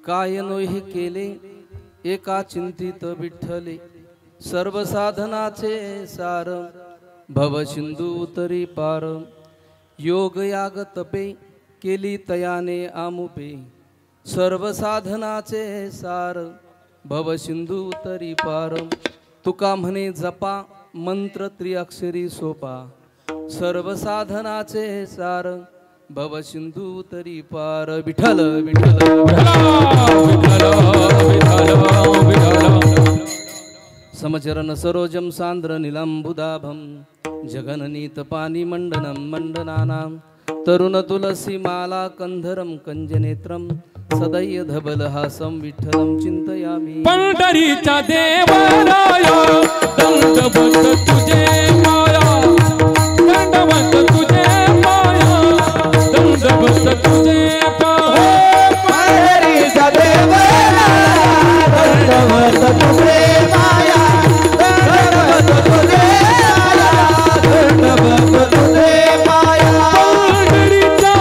काय नो हे केले एका चिंतित विठ्ठले सर्व साधनाचे सार भव सिंधू उतरी पार योग याग तपे केली तयाने आमुपे सर्व साधनाचे सार भव सिंधू उतरी पार तुका म्हणे जपा मंत्र त्रिअक्षरी सोपा सर्व साधनाचे सार भव सिंधू उतरी पार विठ्ठल विठ्ठल समचरण सरोजम सांद्र नीलांबुदाभम जगननीत पानी मंडनम मंडनानां तरुण तुलसी माला कंधरम कंजनेत्रम सदैव धबल हासं विठ्ठलं चिंतयामि पंढरीच्या देवराया दंडवत तुझे माया दंडवत तुझे माया दंडवत तुझे पंढरीच्या देवराया दंडवत तुझे माया दंडवत तुझे माया दंडवत तुझे माया पंढरीच्या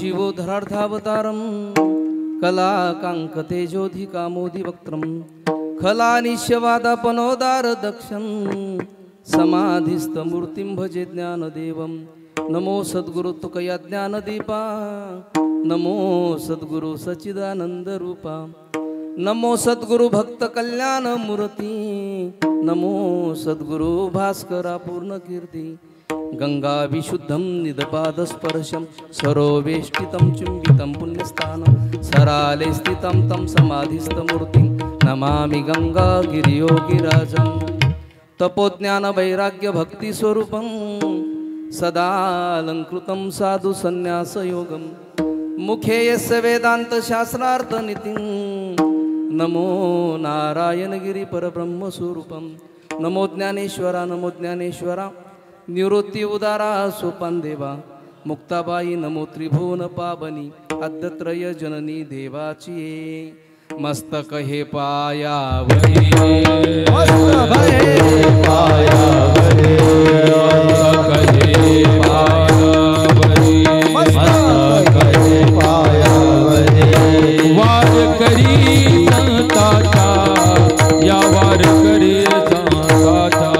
जीवोधरार्थावतारं कलाकांकतेजोधिकामोदिवक्त्रं खलानिश्यवादापनोदार दक्षं समाधिस्थमूर्तिं भजे ज्ञानदेवं नमो सद्गुरु तुकया ज्ञानदीपा नमो सद्गुरु सच्चिदानंदरूपा नमो सद्गुरु भक्त कल्याण मूर्ती नमो सद्गुरु भास्करा पूर्ण कीर्ती गंगा विशुद्धं निदपादस्पर्शं सरोवेष्टितं चुंबितं पुण्यस्थानं सराले स्थितं तं समाधिस्थमूर्तिं नमामि गंगा गिरियोगिराजं तपोज्ञान वैराग्य भक्ति स्वरूपं सदा अलंकृतं साधु संन्यास योगं मुखे यस्य वेदांत शास्त्रार्थ नितिं नमो नारायण गिरी परब्रह्म स्वरूपं नमो ज्ञानेश्वरा निवृत्ती उदारा सोपान देवा मुक्ताबाई नमो त्रिभुवन पावनी अद्यत्रय जननी देवाची मस्तक हे पायावरी मस्तक हे पायावरी मस्तक हे पायावरी वार करी संताचा या वार करी संताचा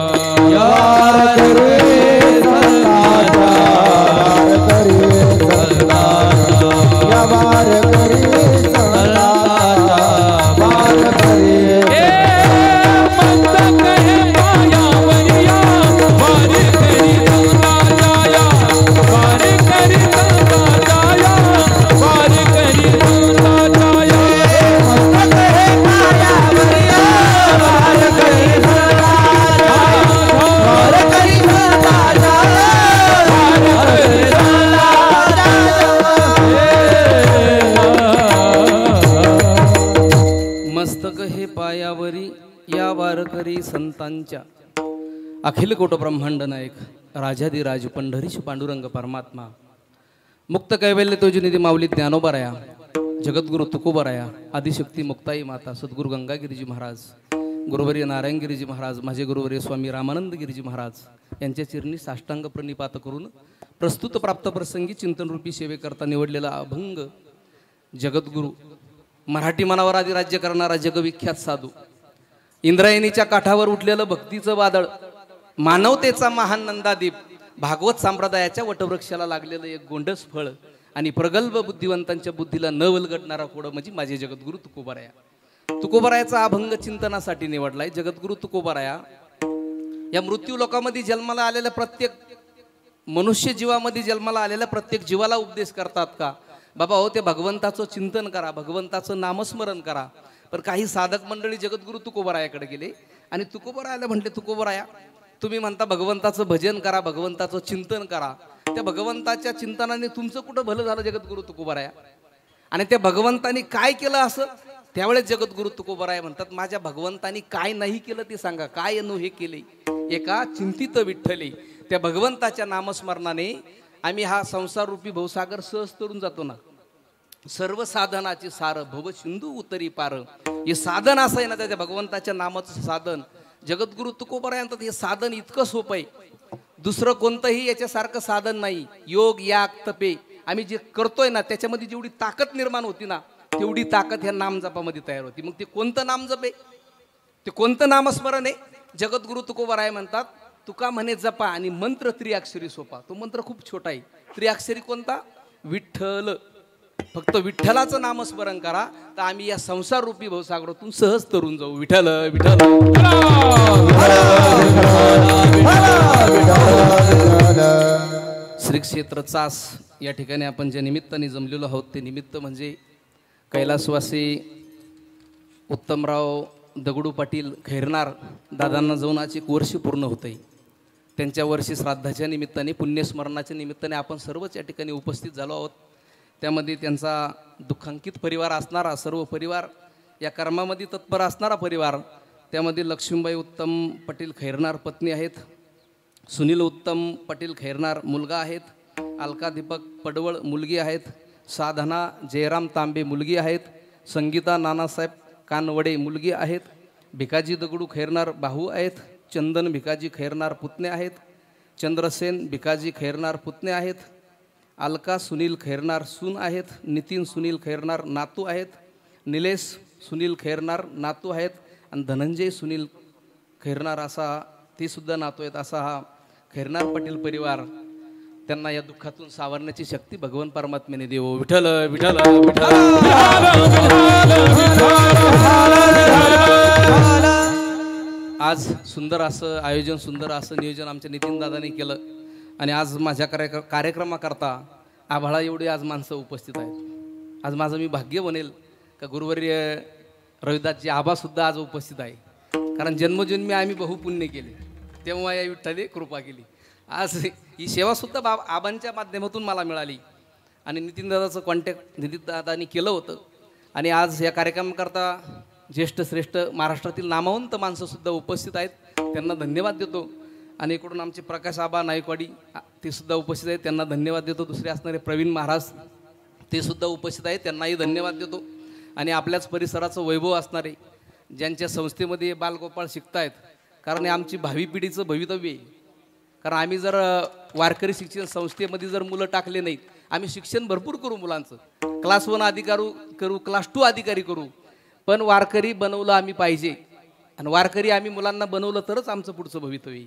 संतांच्या अखिल कोट ब्रह्मांड नायक राजाधिराज पंढरीश पांडुरंग परमात्मा मुक्त कैवल्य तुझी माऊली ज्ञानोबराया जगद्गुरु तुकोबराया आदिशक्ती मुक्ताई माता सद्गुरु गंगागिरीजी महाराज गुरुवर्य नारायणगिरीजी महाराज माझे गुरुवर्य स्वामी रामानंद गिरीजी महाराज यांच्या चरणी साष्टांग प्रणिपात करून प्रस्तुत प्राप्त प्रसंगी चिंतनरूपी सेवेकरता निवडलेला अभंग जगद्गुरु मराठी मनावर आधी राज्य करणारा जगविख्यात साधू इंद्रायणीच्या काठावर उठलेलं भक्तीचं वादळ मानवतेचा महान नंदादीप भागवत संप्रदायाच्या वटवृक्षाला लागलेलं एक गोंडस फळ आणि प्रगल्भ बुद्धिवंतांच्या बुद्धीला न वलगडणारा कोड म्हणजे माझे जगद्गुरु तुकोबराया तुकोबरायाचा अभंग चिंतनासाठी निवडलाय जगद्गुरु तुकोबराया या मृत्यू लोकांमध्ये जन्माला आलेल्या प्रत्येक मनुष्य जीवामध्ये जन्माला आलेल्या प्रत्येक जीवाला उपदेश करतात का बाबा हो ते भगवंताचं चिंतन करा भगवंताचं नामस्मरण करा पण काही साधक मंडळी जगद्गुरु तुकोबरायाकडे गेले आणि तुकोबरायाला म्हटले तुकोबराया तुम्ही म्हणता भगवंताचं भजन करा भगवंताचं चिंतन करा त्या भगवंताच्या चिंतनाने तुमचं कुठं भलं झालं जगद्गुरु तुकोबराया आणि त्या भगवंतानी काय केलं असं त्यावेळेस जगद्गुरु तुकोबराया म्हणतात माझ्या भगवंतानी काय नाही केलं ते सांगा काय नो हे केले एका चिंतित विठ्ठले त्या भगवंताच्या नामस्मरणाने आम्ही हा संसार रूपी भवसागर सहज तरून जातो ना. सर्व साधनाचे सार भव सिंधू उतरी पार. हे साधन असं आहे ना, त्या भगवंताच्या नामाचं साधन. जगद्गुरु तुकोबराय म्हणतात हे साधन इतकं सोपं आहे, दुसरं कोणतंही याच्यासारखं साधन नाही. योग याग तपे आम्ही जे करतोय ना, त्याच्यामध्ये जेवढी ताकद निर्माण होती ना, तेवढी ताकद ह्या नामजपामध्ये तयार होती. मग ते कोणतं नामजप आहे, ते कोणतं नामस्मरण आहे? जगद्गुरु तुकोबराय म्हणतात तुका म्हणे जपा आणि मंत्र त्रिअक्षरी सोपा. तो मंत्र खूप छोटा आहे. त्रिअक्षरी कोणता? विठ्ठल. फक्त विठ्ठलाचं नामस्मरण करा, तर आम्ही या संसार रूपी भवसागरातून सहज तरून जाऊ. विठ्ठल विठ्ठल. श्री क्षेत्र चास या ठिकाणी आपण ज्या निमित्ताने जमलेलो आहोत, ते निमित्त म्हणजे कैलासवासी उत्तमराव दगडू पाटील खैरनार दादांना जाऊन आज 1 वर्ष पूर्ण होत आहे. त्यांच्या वर्षी श्राद्धाच्या निमित्ताने, पुण्यस्मरणाच्या निमित्ताने आपण सर्वच या ठिकाणी उपस्थित झालो आहोत. त्यामध्ये त्यांचा दुःखांकित परिवार असणारा सर्व परिवार, या कर्मामध्ये तत्पर असणारा परिवार, त्यामध्ये लक्ष्मीबाई उत्तम पाटील खैरनार पत्नी आहेत, सुनील उत्तम पाटील खैरनार मुलगा आहेत, अलका दीपक पडवळ मुलगी आहेत, साधना जयराम तांबे मुलगी आहेत, संगीता नानासाहेब कानवडे मुलगी आहेत, भिकाजी दगडू खैरनार भाऊ आहेत, चंदन भिकाजी खैरनार पुतणे आहेत, चंद्रसेन भिकाजी खैरनार पुतणे आहेत, अलका सुनील खैरनार सून आहेत, नितीन सुनील खैरनार नातू आहेत, निलेश सुनील खैरनार नातू आहेत, आणि धनंजय सुनील खैरनार असा ते सुद्धा नातू आहेत. असा हा खैरनार पाटील परिवार, त्यांना या दुःखातून सावरण्याची शक्ती भगवान परमात्म्याने देवो. विठ्ठल विठ्ठल विठ्ठल. आज सुंदर असं आयोजन, सुंदर असं नियोजन आमच्या नितीन दादाने केलं. आणि आज माझ्या कार्यक्रमाकरता आभाळा एवढी आज माणसं उपस्थित आहेत. आज माझं मी भाग्य बनेल का गुरुवर्य रविदासजी आबासुद्धा आज उपस्थित आहे. कारण जन्मजन्मी आम्ही बहुपुण्य केले, तेव्हा या विठ्ठले कृपा केली. आज ही सेवासुद्धा आबांच्या माध्यमातून मला मिळाली. आणि नितीन दादाचं कॉन्टॅक्ट नितीन दादानी केलं होतं. आणि आज या कार्यक्रमाकरता ज्येष्ठ श्रेष्ठ महाराष्ट्रातील नामवंत माणसंसुद्धा उपस्थित आहेत, त्यांना धन्यवाद देतो. आणि इकडून आमचे प्रकाश आबा नायकवाडी ते सुद्धा उपस्थित आहेत, त्यांना धन्यवाद देतो. दुसरे असणारे प्रवीण महाराज ते सुद्धा उपस्थित आहेत, त्यांनाही धन्यवाद देतो. आणि आपल्याच परिसराचं वैभव असणारे ज्यांच्या संस्थेमध्ये बालगोपाळ शिकतायत, कारण आमची भावी पिढीचं भवितव्य आहे. कारण आम्ही जर वारकरी शिक्षण संस्थेमध्ये जर मुलं टाकले नाहीत, आम्ही शिक्षण भरपूर करू मुलांचं, क्लास 1 अधिकारी करू, क्लास 2 अधिकारी करू, पण वारकरी बनवलं आम्ही पाहिजे. आणि वारकरी आम्ही मुलांना बनवलं तरच आमचं पुढचं भवितव्य.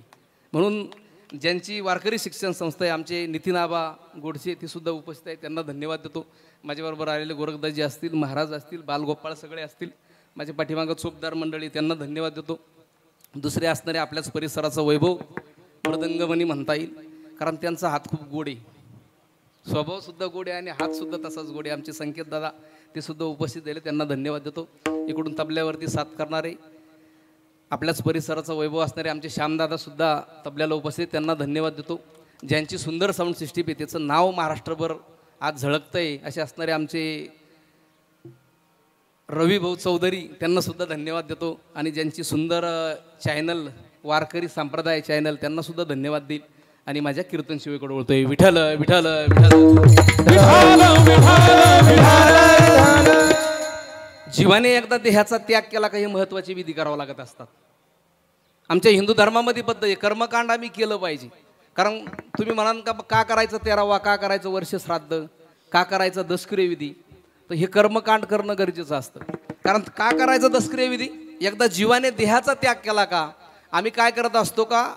म्हणून ज्यांची वारकरी शिक्षण संस्था आहे, आमचे नितीन आबा गोडसे ते सुद्धा उपस्थित आहेत, त्यांना धन्यवाद देतो. माझ्याबरोबर आलेले गोरखदासजी असतील, महाराज असतील, बालगोपाळ सगळे असतील, माझ्या पाठीमागं चोपदार मंडळी, त्यांना धन्यवाद देतो. दुसरे असणारे आपल्याच परिसराचा वैभव मृदंगमणी म्हणता येईल, कारण त्यांचा हात खूप गोड आहे, स्वभावसुद्धा गोड आहे आणि हातसुद्धा तसाच गोड आहे. आमचे संकेत दादा ते सुद्धा उपस्थित झाले, त्यांना धन्यवाद देतो. इकडून तबल्यावरती साथ करणारे आपल्याच परिसराचा वैभव असणारे आमचे श्यामदादा सुद्धा तबल्याला उपस्थित, त्यांना धन्यवाद देतो. ज्यांची सुंदर साऊंड सिस्टीम आहे, त्याचं नाव महाराष्ट्रभर आज झळकतं आहे, असे असणारे आमचे रवी भाऊ चौधरी, त्यांना सुद्धा धन्यवाद देतो. आणि ज्यांची सुंदर चॅनल वारकरी संप्रदाय चॅनल, त्यांना सुद्धा धन्यवाद देईल. आणि माझ्या कीर्तन शिवेकडे बोलतोय विठ्ठल विठ्ठल विठ्ठल. जीवाने एकदा देहाचा त्याग केला का हे महत्वाची विधी करावं लागत असतात. आमच्या हिंदू धर्मामध्ये पद्धत आहे, कर्मकांड आम्ही केलं पाहिजे. कारण तुम्ही म्हणाल का करायचं 13वा, का करायचं वर्ष श्राद्ध, का करायचं दशक्रिय विधी, तर हे कर्मकांड करणं गरजेचं असतं. कारण का करायचं दशक्रिय विधी, एकदा जीवाने देहाचा त्याग केला का आम्ही काय करत असतो का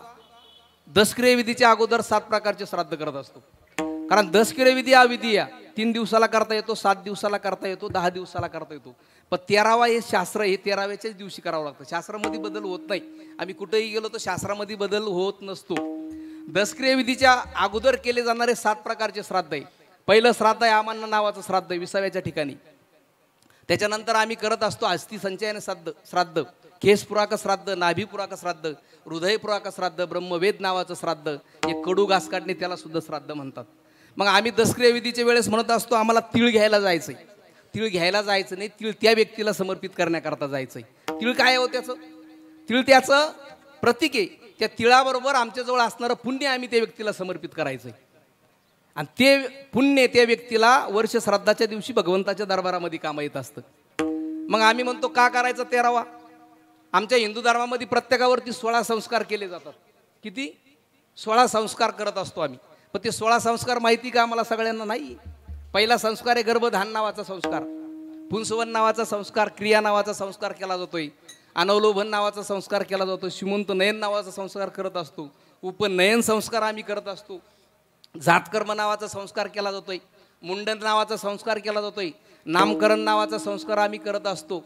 दशक्रिय विधीच्या अगोदर 7 प्रकारचे श्राद्ध करत असतो. कारण दशक्रिय विधी हा विधी या 3 दिवसाला करता येतो, 7 दिवसाला करता येतो, 10 दिवसाला करता येतो. पण 13वा हे शास्त्र, हे 13व्याच्याच दिवशी करावं लागतं. शास्त्रामध्ये बदल होत नाही. आम्ही कुठेही गेलो तर शास्त्रामध्ये बदल होत नसतो. दशक्रिय विधीच्या अगोदर केले जाणारे 7 प्रकारचे श्राद्ध आहे. पहिलं श्राद्ध आहे आमांना नावाचं श्राद्ध, 20व्याच्या ठिकाणी. त्याच्यानंतर आम्ही करत असतो अस्थि संचयन श्राद्ध, केसपुराक श्राद्ध, नाभीपुराक श्राद्ध, हृदयपुराक श्राद्ध, ब्रह्मवेद नावाचं श्राद्ध, हे कडू घास काढणे त्याला सुद्धा श्राद्ध म्हणतात. मग आम्ही दशक्रिय विधीच्या वेळेस म्हणत असतो आम्हाला तीळ घ्यायला जायचंय. तीळ घ्यायला जायचं नाही, तीळ त्या व्यक्तीला समर्पित करण्याकरता जायचंय. तीळ काय हो त्याचं? तीळ त्याचं प्रतीक आहे. त्या तिळाबरोबर आमच्याजवळ असणारं पुण्य आम्ही त्या व्यक्तीला समर्पित करायचं आहे. आणि ते पुण्य त्या व्यक्तीला वर्ष श्राद्धाच्या दिवशी भगवंताच्या दरबारामध्ये कामा येत असतं. मग आम्ही म्हणतो का करायचं 13वा? आमच्या हिंदू धर्मामध्ये प्रत्येकावरती 16 संस्कार केले जातात. किती? 16 संस्कार करत असतो आम्ही. पण ते 16 संस्कार माहिती का आम्हाला सगळ्यांना नाही. पहिला संस्कार आहे गर्भधान नावाचा संस्कार, पुंसवन नावाचा संस्कार, क्रिया नावाचा संस्कार केला जातोय, अनवलोभन नावाचा संस्कार केला जातो, श्रीमंत नयन नावाचा संस्कार करत असतो, उपनयन संस्कार आम्ही करत असतो, जातकर्म नावाचा संस्कार केला जातोय, मुंडन नावाचा संस्कार केला जातोय, नामकरण नावाचा संस्कार आम्ही करत असतो.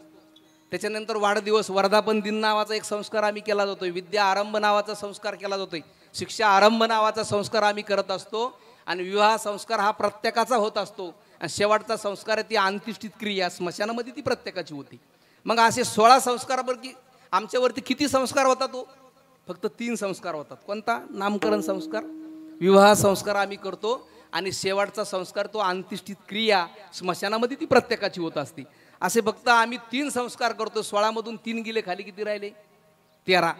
त्याच्यानंतर वाढदिवस वर्धापन दिन नावाचा एक संस्कार आम्ही केला जातोय, विद्या आरंभ नावाचा संस्कार केला जातोय, शिक्षा आरंभ नावाचा संस्कार आम्ही करत असतो. आणि विवाह संस्कार हा प्रत्येकाचा होत असतो. आणि शेवटचा संस्कार आहे ती अंत्येष्टित क्रिया स्मशानामध्ये ती प्रत्येकाची होती. मग असे 16 संस्कारापैकी आमच्यावरती किती संस्कार होतात? तो फक्त 3 संस्कार होतात. कोणता? नामकरण संस्कार, विवाह संस्कार आम्ही करतो, आणि शेवटचा संस्कार तो अंत्येष्टित क्रिया स्मशानामध्ये ती प्रत्येकाची होत असते. असे फक्त आम्ही 3 संस्कार करतो. 16 मधून 3 गेले, खाली किती राहिले? 13.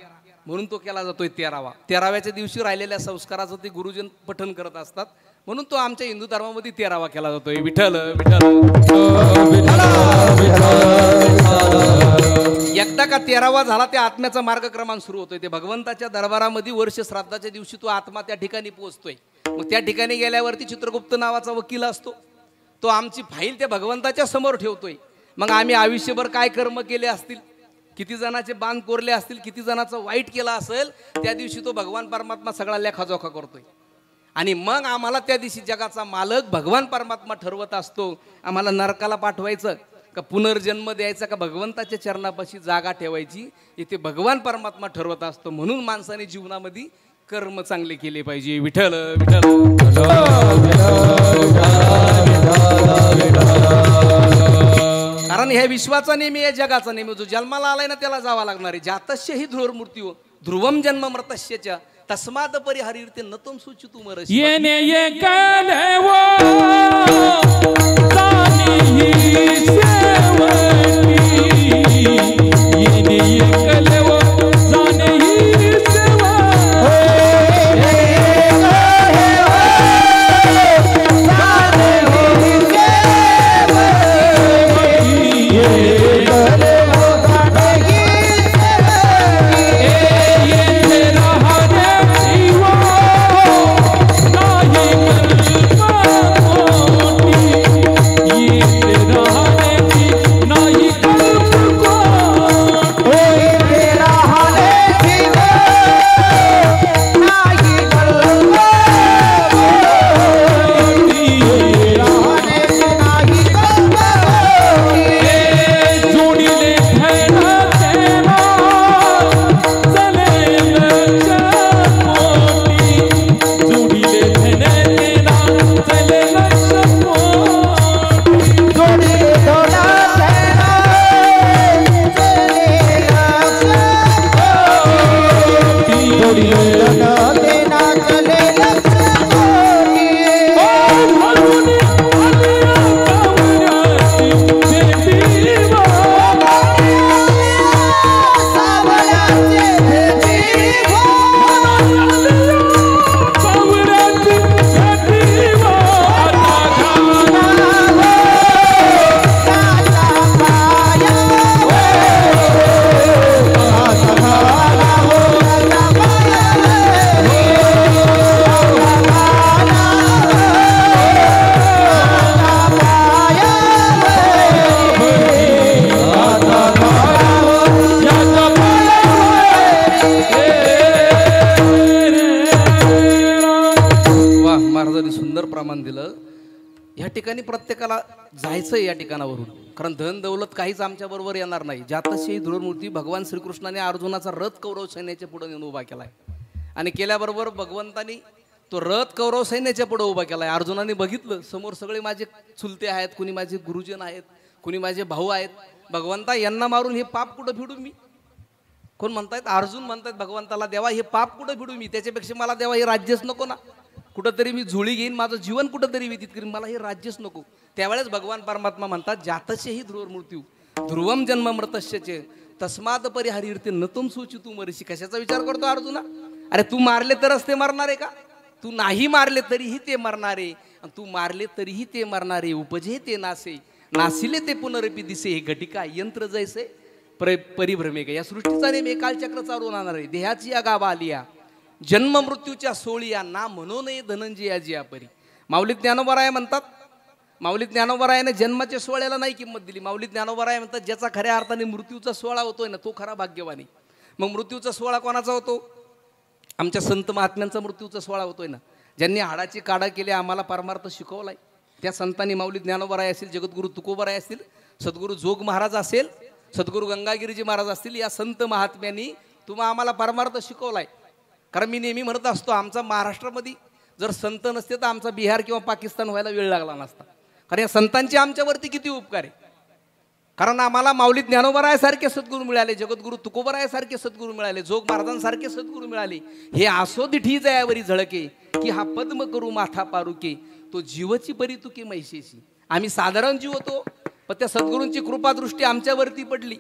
म्हणून तो केला जातोय 13वा. 13व्याच्या दिवशी राहिलेल्या संस्काराचं ते गुरुजन पठण करत असतात. म्हणून तो आमच्या हिंदू धर्मामध्ये 13वा केला जातोय. विठ्ठल विठ्ठल. एकदा का 13वा झाला त्या आत्म्याचा मार्गक्रमण सुरू होतोय. ते भगवंताच्या दरबारामध्ये वर्ष श्राद्धाच्या दिवशी तो आत्मा त्या ठिकाणी पोहोचतोय. मग त्या ठिकाणी गेल्यावरती चित्रगुप्त नावाचा वकील असतो. तो आमची फाईल त्या भगवंताच्या समोर ठेवतोय. मग आम्ही आयुष्यभर काय कर्म केले असतील, किती जणांचे बांध कोरले असतील, किती जणांचं वाईट केलं असेल, त्या दिवशी तो भगवान परमात्मा सगळा लेखाजोखा करतोय. आणि मग आम्हाला त्या दिवशी जगाचा मालक भगवान परमात्मा ठरवत असतो, आम्हाला नरकाला पाठवायचं का पुनर्जन्म द्यायचा का भगवंताच्या चरणापाशी जागा ठेवायची, इथे भगवान परमात्मा ठरवत असतो. म्हणून माणसाने जीवनामध्ये कर्म चांगले केले पाहिजे. विठ्ठल विठ्ठल. कारण ह्या विश्वाचा नेहमी या जगाचा नेहमी जो जन्माला आलाय ना त्याला जावा लागणार आहे. जातस्य ही ध्रुवमूर्ती ध्रुवम जन्म मृतस्यच्या तस्माद परिहरिते नतम सूचितुम रसी. येणे ये कलेवो जानी ही सेवटी, येणे ये कलेवो जानी ही सेवटी. ठिकाणी प्रत्येकाला जायचं या ठिकाणावरून. कारण धन दौलत काहीच आमच्या बरोबर येणार नाही. जातशी ध्रुवमूर्ती भगवान श्रीकृष्णाने अर्जुनाचा रथ कौरव सैन्याच्या पुढे नेऊन उभा केलाय. आणि केल्याबरोबर भगवंतानी तो रथ कौरव सैन्याच्या पुढे उभा केलाय. अर्जुनाने बघितलं समोर सगळे माझे चुलते आहेत, कुणी माझे गुरुजन आहेत, कुणी माझे भाऊ आहेत. भगवंता यांना मारून हे पाप कुठं फिडू मी? कोण म्हणतायत? अर्जुन म्हणतायत भगवंताला, देवा हे पाप कुठं फिडू मी? त्याच्यापेक्षा मला देवा हे राज्यच नको ना. कुठंतरी मी झोळी घेईन, माझं जीवन कुठंतरी व्यतीत करीन, मला हे राज्यच नको. त्यावेळेस भगवान परमात्मा म्हणतात, जातस्यहि ध्रुवमूर्ती ध्रुवम जन्म मृतस्यचे तस्माद परिहरिते नतम सूचितुम ऋषी. कशाचा विचार करतो अर्जुना? अरे तू मारले तरच ते मरणार आहे का? तू नाही मारले तरीही ते मरणारे, तू मारले तरीही ते मरणारे. उपजे ते नासे, नासिले ते पुनरपी दिसे. हे घटिका यंत्र जैसे परिभ्रमे का. या सृष्टीचा नेम एकालचक्र चालवून आणणार आहे. देहाची या गावा आलिया, जन्म मृत्यूच्या सोळिया, ना म्हणू नये धनंजयाजी या परी. माऊली ज्ञानोबराय म्हणतात, माऊली ज्ञानोबरायाने जन्माच्या सोहळ्याला नाही किंमत दिली. माऊली ज्ञानोबराय म्हणतात ज्याचा खऱ्या अर्थाने मृत्यूचा सोहळा होतोय ना तो खरा भाग्यवानी. मग मृत्यूचा सोहळा कोणाचा होतो? आमच्या संत महात्म्यांचा मृत्यूचा सोहळा होतोय ना. ज्यांनी हाडाची काढा केली, आम्हाला परमार्थ शिकवलाय, त्या संतांनी माऊली ज्ञानोबराय असतील, जगद्गुरु तुकोबराय असतील, सद्गुरू जोग महाराज असेल, सद्गुरू गंगागिरीजी महाराज असतील, या संत महात्म्यांनी तुम्हा आम्हाला परमार्थ शिकवलाय. कारण मी नेहमी म्हणत असतो, आमचा महाराष्ट्रामध्ये जर संत नसते तर आमचा बिहार किंवा पाकिस्तान व्हायला वेळ लागला नसता. कारण या संतांचे आमच्यावरती किती उपकार आहे. कारण आम्हाला माऊली ज्ञानोबरायासारखे सद्गुरू मिळाले, जगद्गुरू तुकोबरायासारखे सद्गुरू मिळाले, जोग महाराजांसारखे सद्गुरू मिळाले. हे आसो दिठी जयावरी झळके, की हा पद्म करू माथा पारुके, तो जीवची परी तुके मैशेशी. आम्ही साधारण जीव होतो, पण त्या सद्गुरूंची कृपादृष्टी आमच्यावरती पडली,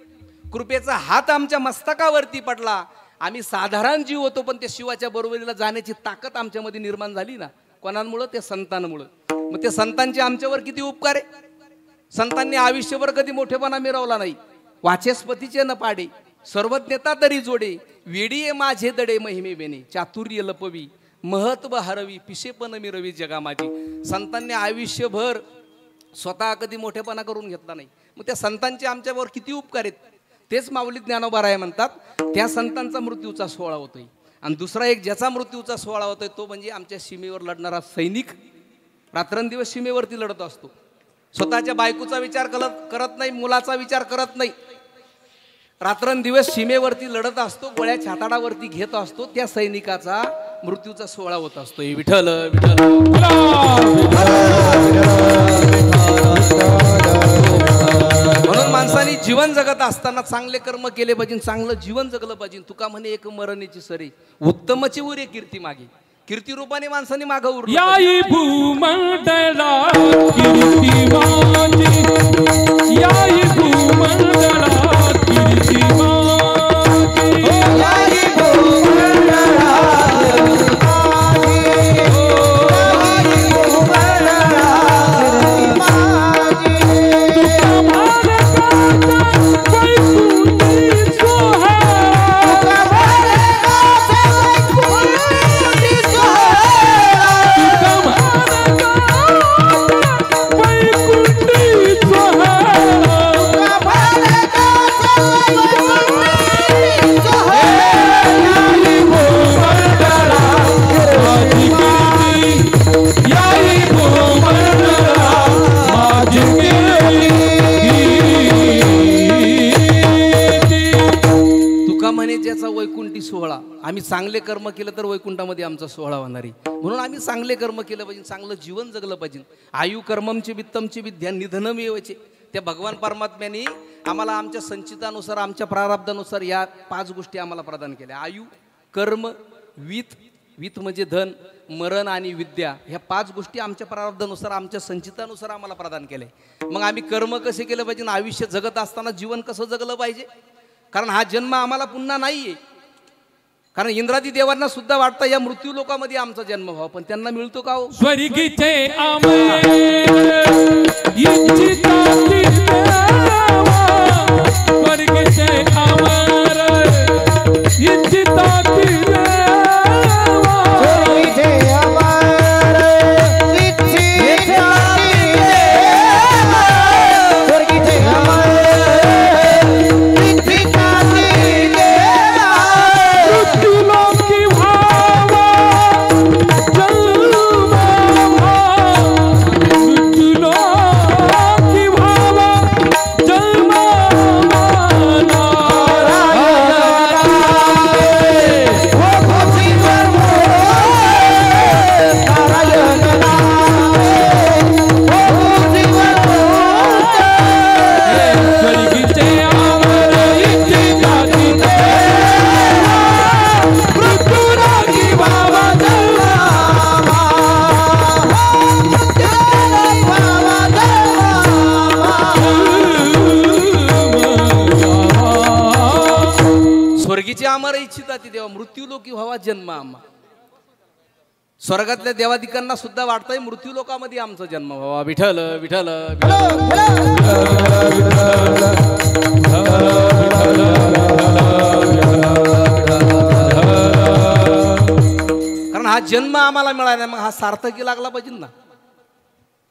कृपेचा हात आमच्या मस्तकावरती पडला. आम्ही साधारण जीव होतो, पण त्या शिवाच्या बरोबरीला जाण्याची ताकद आमच्यामध्ये निर्माण झाली ना. कोणामुळं? त्या संतांमुळं. मग त्या संतांचे आमच्यावर किती उपकार आहे. संतांनी आयुष्यभर कधी मोठेपणा मिरवला नाही. वाचस्पतीचे न पाडे, सर्वज्ञता तरी जोडे, वेडीये माझे दडे महिमे बेने, चातुर्य लपवी, महत्व हरवी, पिशेपण मिरवी जगा माझी. संतांनी आयुष्यभर स्वतः कधी मोठेपणा करून घेतला नाही. मग त्या संतांचे आमच्यावर किती उपकार आहेत. तेच माऊली ज्ञानोबराय म्हणतात, त्या संतांचा मृत्यूचा सोहळा होतोय. आणि दुसरा एक ज्याचा मृत्यूचा सोहळा होतोय तो म्हणजे आमच्या सीमेवर लढणारा सैनिक. रात्रंदिवस सीमेवरती लढत असतो, स्वतःच्या बायकोचा विचार करत नाही, मुलाचा विचार करत नाही, रात्रंदिवस सीमेवरती लढत असतो, गोळ्या छाताडावरती घेत असतो. त्या सैनिकाचा मृत्यूचा सोहळा होत असतो. विठ्ठल विठ्ठल. म्हणून माणसाने जीवन जगत असताना चांगले कर्म केले पाहिजे, चांगलं जीवन जगलं पाहिजे. तुका म्हणे एक मरणेची सरे, उत्तमची उरे कीर्ती मागे. कीर्ती रूपाने माणसाने मागं उरलं. याई भूमंडला कीर्ती माझी, याई भूमंडला कीर्ती माझी, याई भूमंडला वैकुंठी सोहळा. आम्ही चांगले कर्म केलं तर वैकुंठामध्ये आमचा सोहळा होणार आहे. म्हणून आम्ही चांगले कर्म केलं पाहिजे, चांगलं जीवन जगलं पाहिजे. आयु कर्ममचे वित्तमचे विद्या निधनम येवायचे. त्या भगवान परमात्म्याने आम्हाला आमच्या संचितानुसार, आमच्या प्रारब्धानुसार या 5 गोष्टी आम्हाला प्रदान केल्या. आयु, कर्म, वित्त, वित्त म्हणजे धन, मरण आणि विद्या. ह्या 5 गोष्टी आमच्या प्रारब्धानुसार, आमच्या संचितानुसार आम्हाला प्रदान केल्या. मग आम्ही कर्म कसे केलं पाहिजे, आयुष्य जगत असताना जीवन कसं जगलं पाहिजे. कारण हा जन्म आम्हाला पुन्हा नाहीये. कारण इंद्रादी देवांना सुद्धा वाटतं या मृत्यू लोकांमध्ये आमचा जन्म व्हावा, पण त्यांना मिळतो का हो. स्वर्गीचे अमर इच्छिताती देवा, स्वर्गीचे अमर इच्छिताती देवा, स्वर्गीचे अमर इच्छिताती देवा, स्वर्गीचे अमर इच्छिताती देवा, मृत्यूलोकी भावा जन्म भावा, मृत्यूलोकी भावा जन्म आम्हा. स्वर्गातल्या देवादिकांना सुद्धा वाटतंय मृत्यू लोकामध्ये आमचा जन्म व्हावा. विठ्ठल विठ्ठल कारण हा जन्म आम्हाला मिळाला, मग हा सार्थकी लागला पाहिजे ना.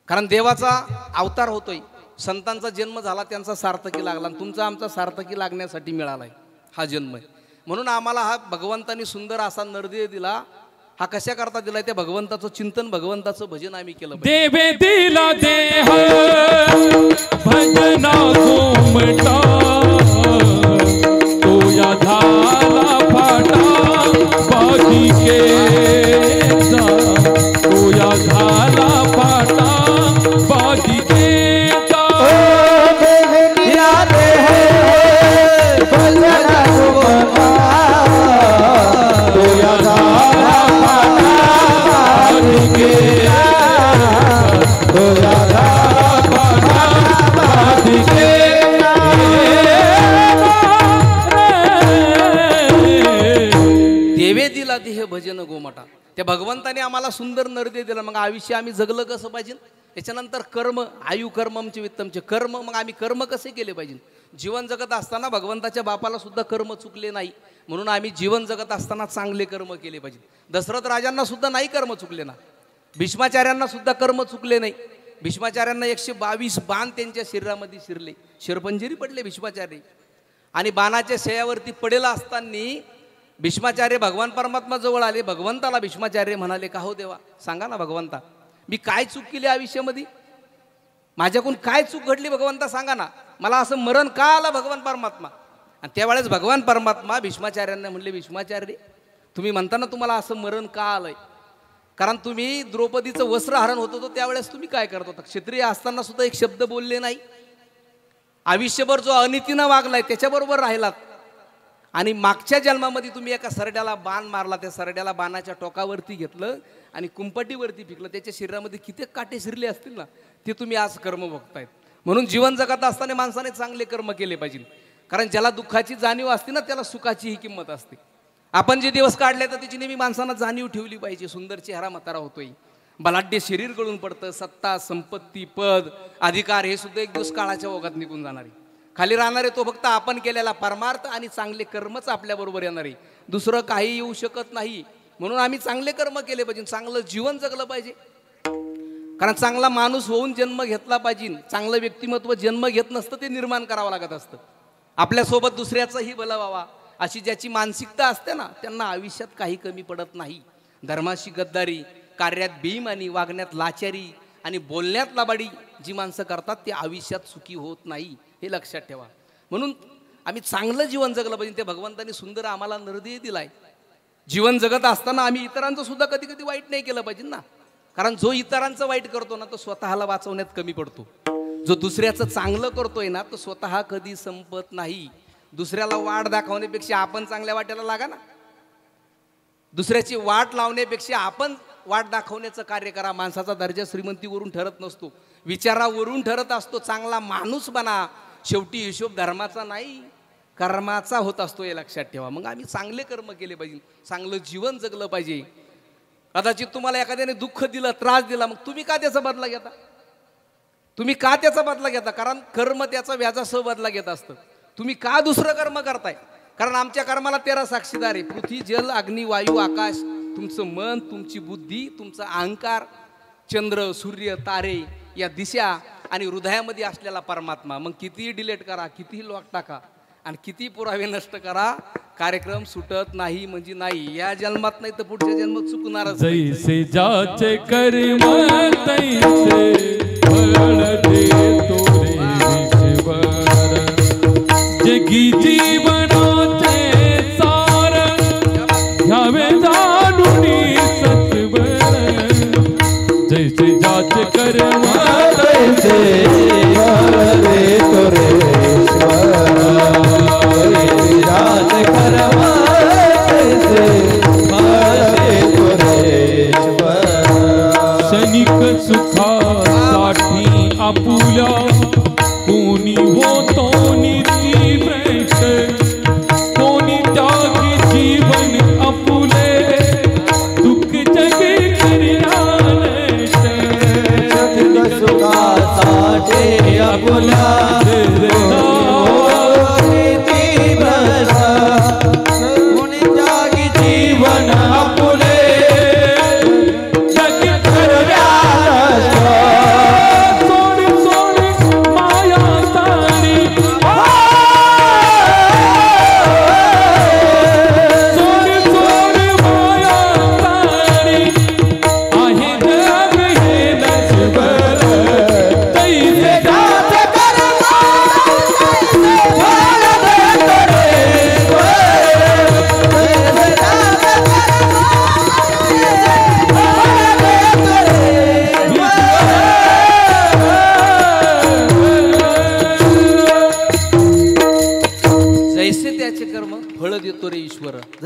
कारण देवाचा अवतार होतोय, संतांचा जन्म झाला, त्यांचा सार्थकी लागला, तुमचा आमचा सार्थकी लागण्यासाठी मिळालाय हा जन्म. म्हणून आम्हाला हा भगवंतानी सुंदर असा नरदेह दिला. हा कशा करता दिलाय? त्या भगवंताचं चिंतन, भगवंताचं भजन आम्ही केलं. देवे दिला देह भजना घुमटा, तो या झाला फाटा बाधिकेचा, तो या झाला फाटा बाधिकेचा. देवे दिला देह भजना घुमटा, तो या झाला फाटा बाधिकेचा, तो या झाला फाटा बाधिकेचा. देवे दिला देह भजन गोमटा. त्या भगवंताने आम्हाला सुंदर नरदेह दिला. मग आयुष्य आम्ही जगलं कसं पाहिजे? त्याच्यानंतर कर्म, आयु कर्मचे वित्तमचे कर्म. मग आम्ही कर्म कसे केले पाहिजे? जीवन जगत असताना भगवंताच्या बापाला सुद्धा कर्म चुकले नाही, म्हणून आम्ही जीवन जगत असताना चांगले कर्म केले पाहिजे. दशरथ राजांना सुद्धा नाही कर्म चुकले ना. भीष्माचार्यांना सुद्धा कर्म चुकले नाही. भीष्माचार्यांना 122 बाण त्यांच्या शरीरामध्ये शिरले, शिरपंजिरी पडले भीष्माचार्य. आणि बाणाच्या शयावरती पडेला असताना भीष्माचार्य भगवान परमात्मा जवळ आले. भगवंताला भीष्माचार्य म्हणाले, का हो देवा, सांगा ना भगवंता, मी काय चूक केली आयुष्यामध्ये? माझ्याकडून काय चूक घडली भगवंता, सांगा ना. मला असं मरण का आलं भगवान परमात्मा? आणि त्यावेळेस भगवान परमात्मा भीष्माचार्यांना म्हणले, भीष्माचार्य, तुम्ही म्हणता ना तुम्हाला असं मरण का आलंय? कारण तुम्ही द्रौपदीचं वस्त्रहरण होत होतं त्यावेळेस तुम्ही काय करत होता? क्षत्रिय असताना सुद्धा एक शब्द बोलले नाही. आयुष्यभर जो अनितीनं वागलाय त्याच्याबरोबर राहिलात. आणि मागच्या जन्मामध्ये तुम्ही एका सरड्याला बाण मारला, त्या सरड्याला बाणाच्या टोकावरती घेतलं आणि कुंपटीवरती पिकलं, त्याच्या शरीरामध्ये किती काटे शिरले असतील ना, ते तुम्ही आज कर्म भोगतायत. म्हणून जीवन जगत असताना माणसाने चांगले कर्म केले पाहिजे. कारण ज्याला दुःखाची जाणीव असते ना, त्याला सुखाचीही किंमत असते. आपण जे दिवस काढले तर त्याची नेहमी माणसानं जाणीव ठेवली पाहिजे. सुंदर चेहरा म्हातारा होतोय, बलाढ्य शरीर गळून पडतं, सत्ता संपत्ती पद अधिकार हे सुद्धा एक दिवस काळाच्या ओघात निघून जाणारे. खाली राहणारे तो फक्त आपण केलेला परमार्थ आणि चांगले कर्मच आपल्याबरोबर येणारे, दुसरं काही येऊ शकत नाही. म्हणून आम्ही चांगले कर्म केले पाहिजे, चांगलं जीवन जगलं पाहिजे. कारण चांगला माणूस होऊन जन्म घेतला पाहिजे. चांगलं व्यक्तिमत्व जन्म घेत नसतं, ते निर्माण करावं लागत असतं. आपल्यासोबत दुसऱ्याचंही भलं व्हावा अशी ज्याची मानसिकता असते ना, त्यांना आयुष्यात काही कमी पडत नाही. धर्माशी गद्दारी, कार्यात बेईमानी, वागण्यात लाचारी आणि बोलण्यात लबाडी जी माणसं करतात ते आयुष्यात सुखी होत नाही, हे लक्षात ठेवा. म्हणून आम्ही चांगलं जीवन जगलं पाहिजे. ते भगवंतांनी सुंदर आम्हाला नरदेह दिलाय. जीवन जगत असताना आम्ही इतरांचं सुद्धा कधी कधी वाईट नाही केलं पाहिजे ना. कारण जो इतरांचं वाईट करतो ना, तो स्वतःला वाचवण्यात कमी पडतो. जो दुसऱ्याचं चांगलं करतोय ना, तो स्वतः कधी संपत नाही. दुसऱ्याला वाट दाखवण्यापेक्षा आपण चांगल्या वाट्याला लागा ना. दुसऱ्याची वाट लावण्यापेक्षा आपण वाट दाखवण्याचं कार्य करा. माणसाचा दर्जा श्रीमंतीवरून ठरत नसतो, विचारावरून ठरत असतो. चांगला माणूस बना. शेवटी हिशोब धर्माचा नाही, कर्माचा होत असतो, हे लक्षात ठेवा. मग आम्ही चांगले कर्म केले पाहिजे, चांगलं जीवन जगलं पाहिजे. कदाचित तुम्हाला एखाद्याने दुःख दिलं, त्रास दिला, मग तुम्ही का त्याचा बदला घेता? तुम्ही का त्याचा बदला घेता? कारण कर्म त्याचा व्याजासह बदला घेत असतं. तुम्ही का दुसरं कर्म करताय? कारण आमच्या कर्माला 13 साक्षीदार आहे. पृथ्वी, जल, अग्नी, वायू, आकाश, तुमचं मन, तुमची बुद्धी, तुमचा अहंकार, चंद्र, सूर्य, तारे, या दिशा आणि हृदयामध्ये असलेला परमात्मा. मग कितीही डिलेट करा, कितीही लॉक टाका आणि किती पुरावे नष्ट करा, कार्यक्रम सुटत नाही म्हणजे नाही. या जन्मात नाही तर पुढच्या जन्मात चुकणारच. जैसे जाचे कर्म तैसे फळ देतो रे ईश्वर. जगी जीवनाचे सार घ्यावे जाणून सत्वर. जैसे जाचे कर्म तैसे फळ देतो रे ईश्वर. जाचे कर्म तैसे फळ देतो रे ईश्वर. क्षणिक सुखासाठी आपुल्या कोणी होतो निती भ्रष्ट. कोणी त्यागी जीवन आपुले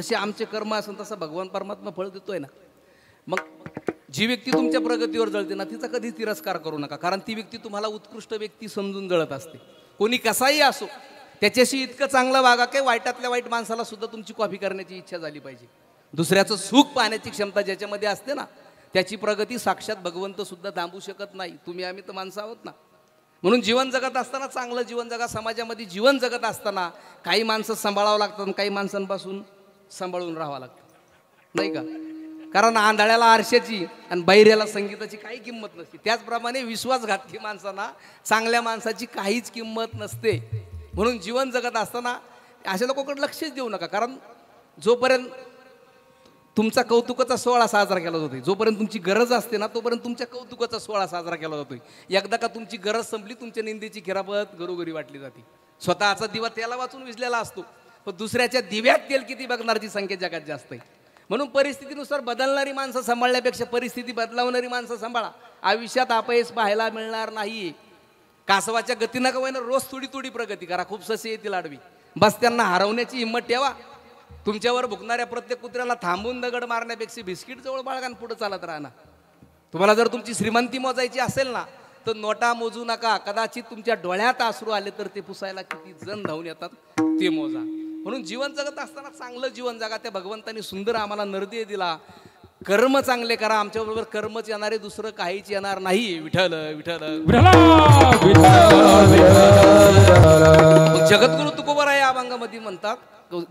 जसे आमचे कर्म असेल तसं भगवान परमात्मा फळ देतोय ना. मग जी व्यक्ती तुमच्या प्रगतीवर जळते ना तिचा कधी तिरस्कार करू नका, कारण ती व्यक्ती तुम्हाला उत्कृष्ट व्यक्ती समजून जळत असते. कोणी कसाही असो त्याच्याशी इतकं चांगलं वागा की वाईटातल्या वाईट माणसाला सुद्धा तुमची कॉपी करण्याची इच्छा झाली पाहिजे. दुसऱ्याचं सुख पाहण्याची क्षमता ज्याच्यामध्ये असते ना त्याची प्रगती साक्षात भगवंत सुद्धा थांबू शकत नाही. तुम्ही आम्ही तर माणसं आहोत ना. म्हणून जीवन जगत असताना चांगलं जीवन जगा. समाजामध्ये जीवन जगत असताना काही माणसं सांभाळावं लागतात, काही माणसांपासून सांभाळून राहावं लागतं नाही का. कारण आंधळ्याला आरशाची आणि बहिऱ्याला संगीताची काही किंमत नसते. त्याचप्रमाणे विश्वासघातकी माणसांना चांगल्या माणसाची काहीच किंमत नसते. म्हणून जीवन जगत असताना अशा लोकांकडे लक्षच देऊ नका, कारण जोपर्यंत तुमचा कौतुकाचा सोहळा साजरा केला जातोय, जोपर्यंत तुमची गरज असते ना तोपर्यंत तुमच्या कौतुकाचा सोहळा साजरा केला जातोय. एकदा का तुमची गरज संपली तुमच्या निंदेची खिरापत घरोघरी वाटली जाते. स्वतःचा दिवा त्याला वाचून विजलेला असतो, पण दुसऱ्याच्या दिव्यात तेल किती बघणारची संख्या जगात जास्त आहे. म्हणून परिस्थितीनुसार बदलणारी माणसं सांभाळण्यापेक्षा परिस्थिती बदलावणारी माणसं सांभाळा. आयुष्यात अपयश पाहायला मिळणार नाही. कासवाच्या गतीनं का होईना रोज थोडी थोडी प्रगती करा. खूप ससे येतील आडवी, बस त्यांना हरवण्याची हिंमत ठेवा. तुमच्यावर भुकणाऱ्या प्रत्येक कुत्र्याला थांबून दगड मारण्यापेक्षा बिस्किट जवळ बाळगान पुढे चालत राहणार. तुम्हाला जर तुमची श्रीमंती मोजायची असेल ना तर नोटा मोजू नका. कदाचित तुमच्या डोळ्यात अश्रू आले तर ते पुसायला किती जण धावून येतात ते मोजा. म्हणून जीवन जगत असताना चांगलं जीवन जगा. त्या भगवंतानी सुंदर आम्हाला नरदेह दिला. कर्म चांगले करा. आमच्याबरोबर कर्मच येणारे दुसरं काहीच येणार नाही. विठ्ठल विठ्ठल. जगद्गुरु तुकोबाराय या अभंगामध्ये म्हणतात,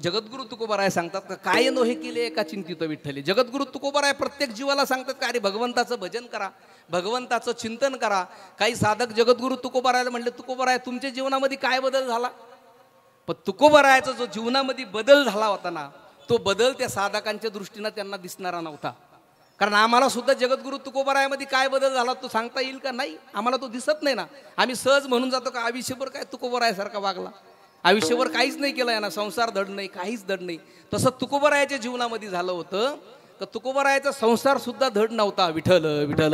जगद्गुरु तुकोबाराय सांगतात का काय नो हे केले एका चिंतित विठ्ठले. जगद्गुरु तुकोबाराय प्रत्येक जीवाला सांगतात का अरे भगवंताचं भजन करा, भगवंताचं चिंतन करा. काही साधक जगद्गुरु तुकोबारायला म्हणले तुकोबाराय तुमच्या जीवनामध्ये काय बदल झाला. पण तुकोबारायाचा जो जीवनामध्ये बदल झाला होता ना तो बदल त्या साधकांच्या दृष्टीनं त्यांना दिसणारा नव्हता. कारण आम्हाला सुद्धा जगद्गुरु तुकोबारायामध्ये काय बदल झाला तो सांगता येईल का. नाही, आम्हाला तो दिसत नाही ना. आम्ही सहज म्हणून जातो का आयुष्यभर काय तुकोबारायासारखा वागला, आयुष्यभर काहीच नाही केलं ना, संसार धड नाही, काहीच धड नाही. तसं तुकोबारायाच्या जीवनामध्ये झालं होतं तर तुकोबारायाचा संसार सुद्धा धड नव्हता. विठ्ठल विठ्ठल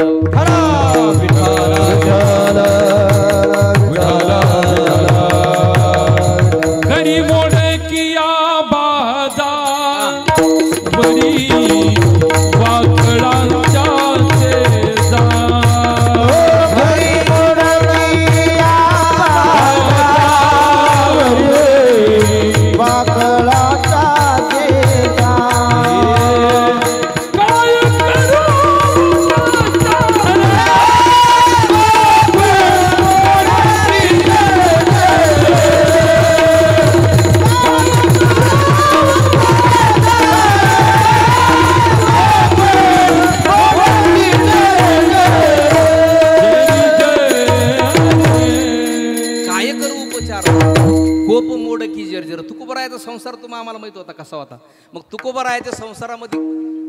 घरी मोड किया बाजार बरी वाकडांच्या तुकोबारायाचा संसार तुम्हाला आम्हाला माहित होता कसा होता. मग तुकोबारायाच्या संसारामध्ये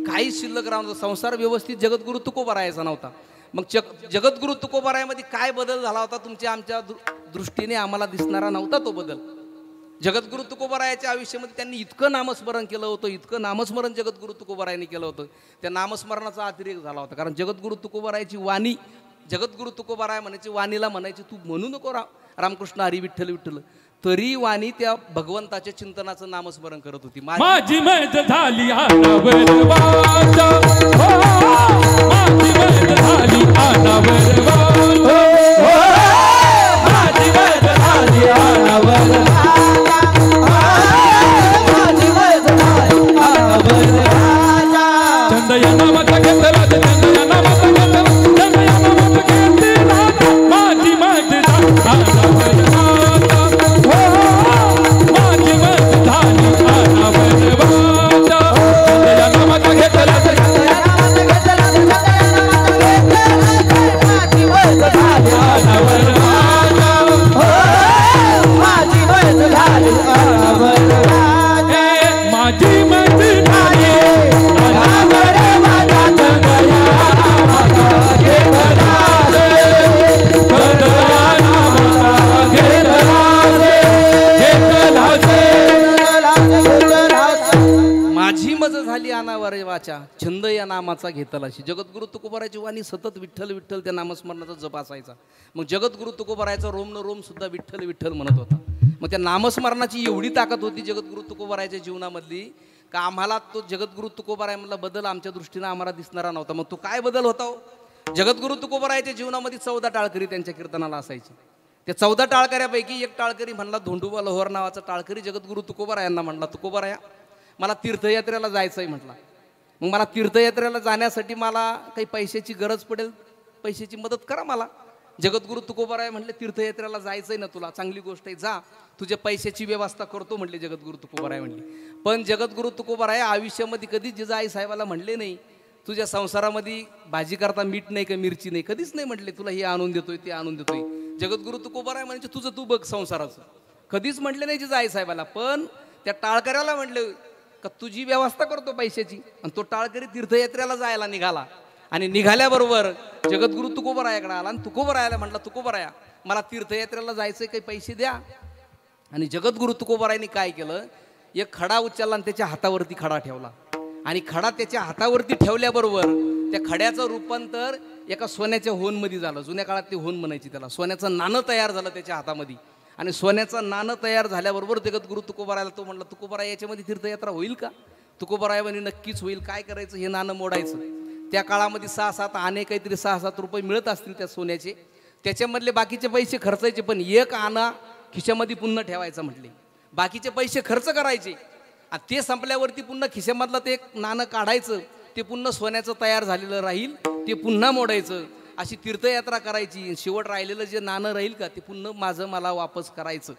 काहीच शिल्लक राहणार. संसार व्यवस्थित जगद्गुरु तुकोबारायाचा नव्हता. मग जगद्गुरु तुकोबारायामध्ये काय बदल झाला होता तुमच्या आमच्या दृष्टीने आम्हाला दिसणारा नव्हता तो बदल. जगद्गुरु तुकोबारायाच्या आयुष्यामध्ये त्यांनी इतकं नामस्मरण केलं होतं, इतकं नामस्मरण जगद्गुरु तुकोबारायांनी केलं होतं. त्या नामस्मरणाचा अतिरेक झाला होता. कारण जगद्गुरु तुकोबारायाची वाणी, जगद्गुरु तुकोबाराय म्हणायची वाणीला म्हणायची तू म्हणू नको रामकृष्ण हरी विठ्ठल विठ्ठल, तरी वाणी त्या भगवंताच्या चिंतनाचं नामस्मरण करत होती. माझी मैद झाली आनावर वाचा, माझी मैद झाली आनावर वाचा, माझी मैद झाली आनावर वाचा, माझी मैद झाली आनावर वाचा. चंदया नामाचा घेतला, चंदया नामाचा घेतला, चंदया नामाचा घेतला, माझी मैद झाली आनावर वाचा. वाचा छंद या नामाचा घेतला. जगद्गुरु तुकोबारायची वाणी सतत विठ्ठल विठ्ठल त्या नामस्मरणाचा जप असायचा. मग जगद्गुरु तुकोबारायचा रोम न रोम सुद्धा विठ्ठल विठ्ठल म्हणत होता. मग त्या नामस्मरणाची एवढी ताकद होती जगद्गुरु तुकोबारायच्या जीवनामधली का आम्हाला तो जगद्गुरु तुकोबाराय म्हणला बदल आमच्या दृष्टीनं आम्हाला दिसणारा नव्हता. मग तो काय बदल होता हो? जगद्गुरु तुकोबारायच्या जीवनामध्ये 14 टाळकरी त्यांच्या कीर्तनाला असायचे. त्या 14 टाळकऱ्यापैकी एक टाळकरी म्हणला धोंडोबा लोहार नावाचा टाळकरी जगद्गुरु तुकोबारायांना म्हणला, तुकोबाराया मला तीर्थयात्रेला जायचं आहे म्हटला. मग मला तीर्थयात्रेला जाण्यासाठी मला काही पैशाची गरज पडेल, पैशाची मदत करा मला. जगद्गुरु तुकोबाराय म्हणले तीर्थयात्रेला जायचंय ना तुला, चांगली गोष्ट आहे, जा, तुझ्या पैशाची व्यवस्था करतो म्हणले जगद्गुरु तुकोबाराय म्हणले. पण जगद्गुरु तुकोबाराय आयुष्यामध्ये कधीच जिजाई साहेबाला म्हणले नाही तुझ्या संसारामध्ये भाजी करता मीठ नाही का मिरची नाही, कधीच नाही म्हटले तुला हे आणून देतोय ते आणून देतोय. जगद्गुरु तुकोबाराय म्हणजे तुझं तू बघ संसाराचं, कधीच म्हटले नाही जिजाई साहेबाला. पण त्या टाळकऱ्याला म्हटले का तुझी व्यवस्था करतो पैशाची. आणि तो टाळकरी तीर्थयात्रेला जायला निघाला आणि निघाल्याबरोबर जगद्गुरु तुकोबारायाकडे आला आणि तुकोबारायाला म्हटला, तुकोबाराया मला तीर्थयात्रेला जायचं, काही पैसे द्या. आणि जगद्गुरु तुकोबारायांनी काय केलं, एक खडा उचलला आणि त्याच्या हातावरती खडा ठेवला. आणि खडा त्याच्या हातावरती ठेवल्याबरोबर त्या खड्याचं रूपांतर एका सोन्याच्या होनमध्ये झालं. जुन्या काळात ते होन म्हणायची त्याला. सोन्याचं नाणं तयार झालं त्याच्या हातामध्ये. आणि सोन्याचं नाणं तयार झाल्याबरोबर जगद्गुरु तुकोबारायाला तो म्हणला, तुकोबाराय याच्यामध्ये तीर्थयात्रा होईल का? तुकोबाराय म्हणे नक्कीच होईल. काय करायचं, हे नाणं मोडायचं. त्या काळामध्ये 6-7 आणे काहीतरी 6-7 रुपये मिळत असतील त्या सोन्याचे. त्याच्यामधले बाकीचे पैसे खर्चायचे, पण एक आणा खिशामध्ये पुन्हा ठेवायचं म्हटले. बाकीचे पैसे खर्च करायचे आणि ते संपल्यावरती पुन्हा खिशामधलं ते एक नाणं काढायचं, ते पुन्हा सोन्याचं तयार झालेलं राहील, ते पुन्हा मोडायचं. अशी तीर्थयात्रा करायची. शेवट राहिलेलं जे नाणं राहील का ते पुन्हा माझं मला वापस करायचं.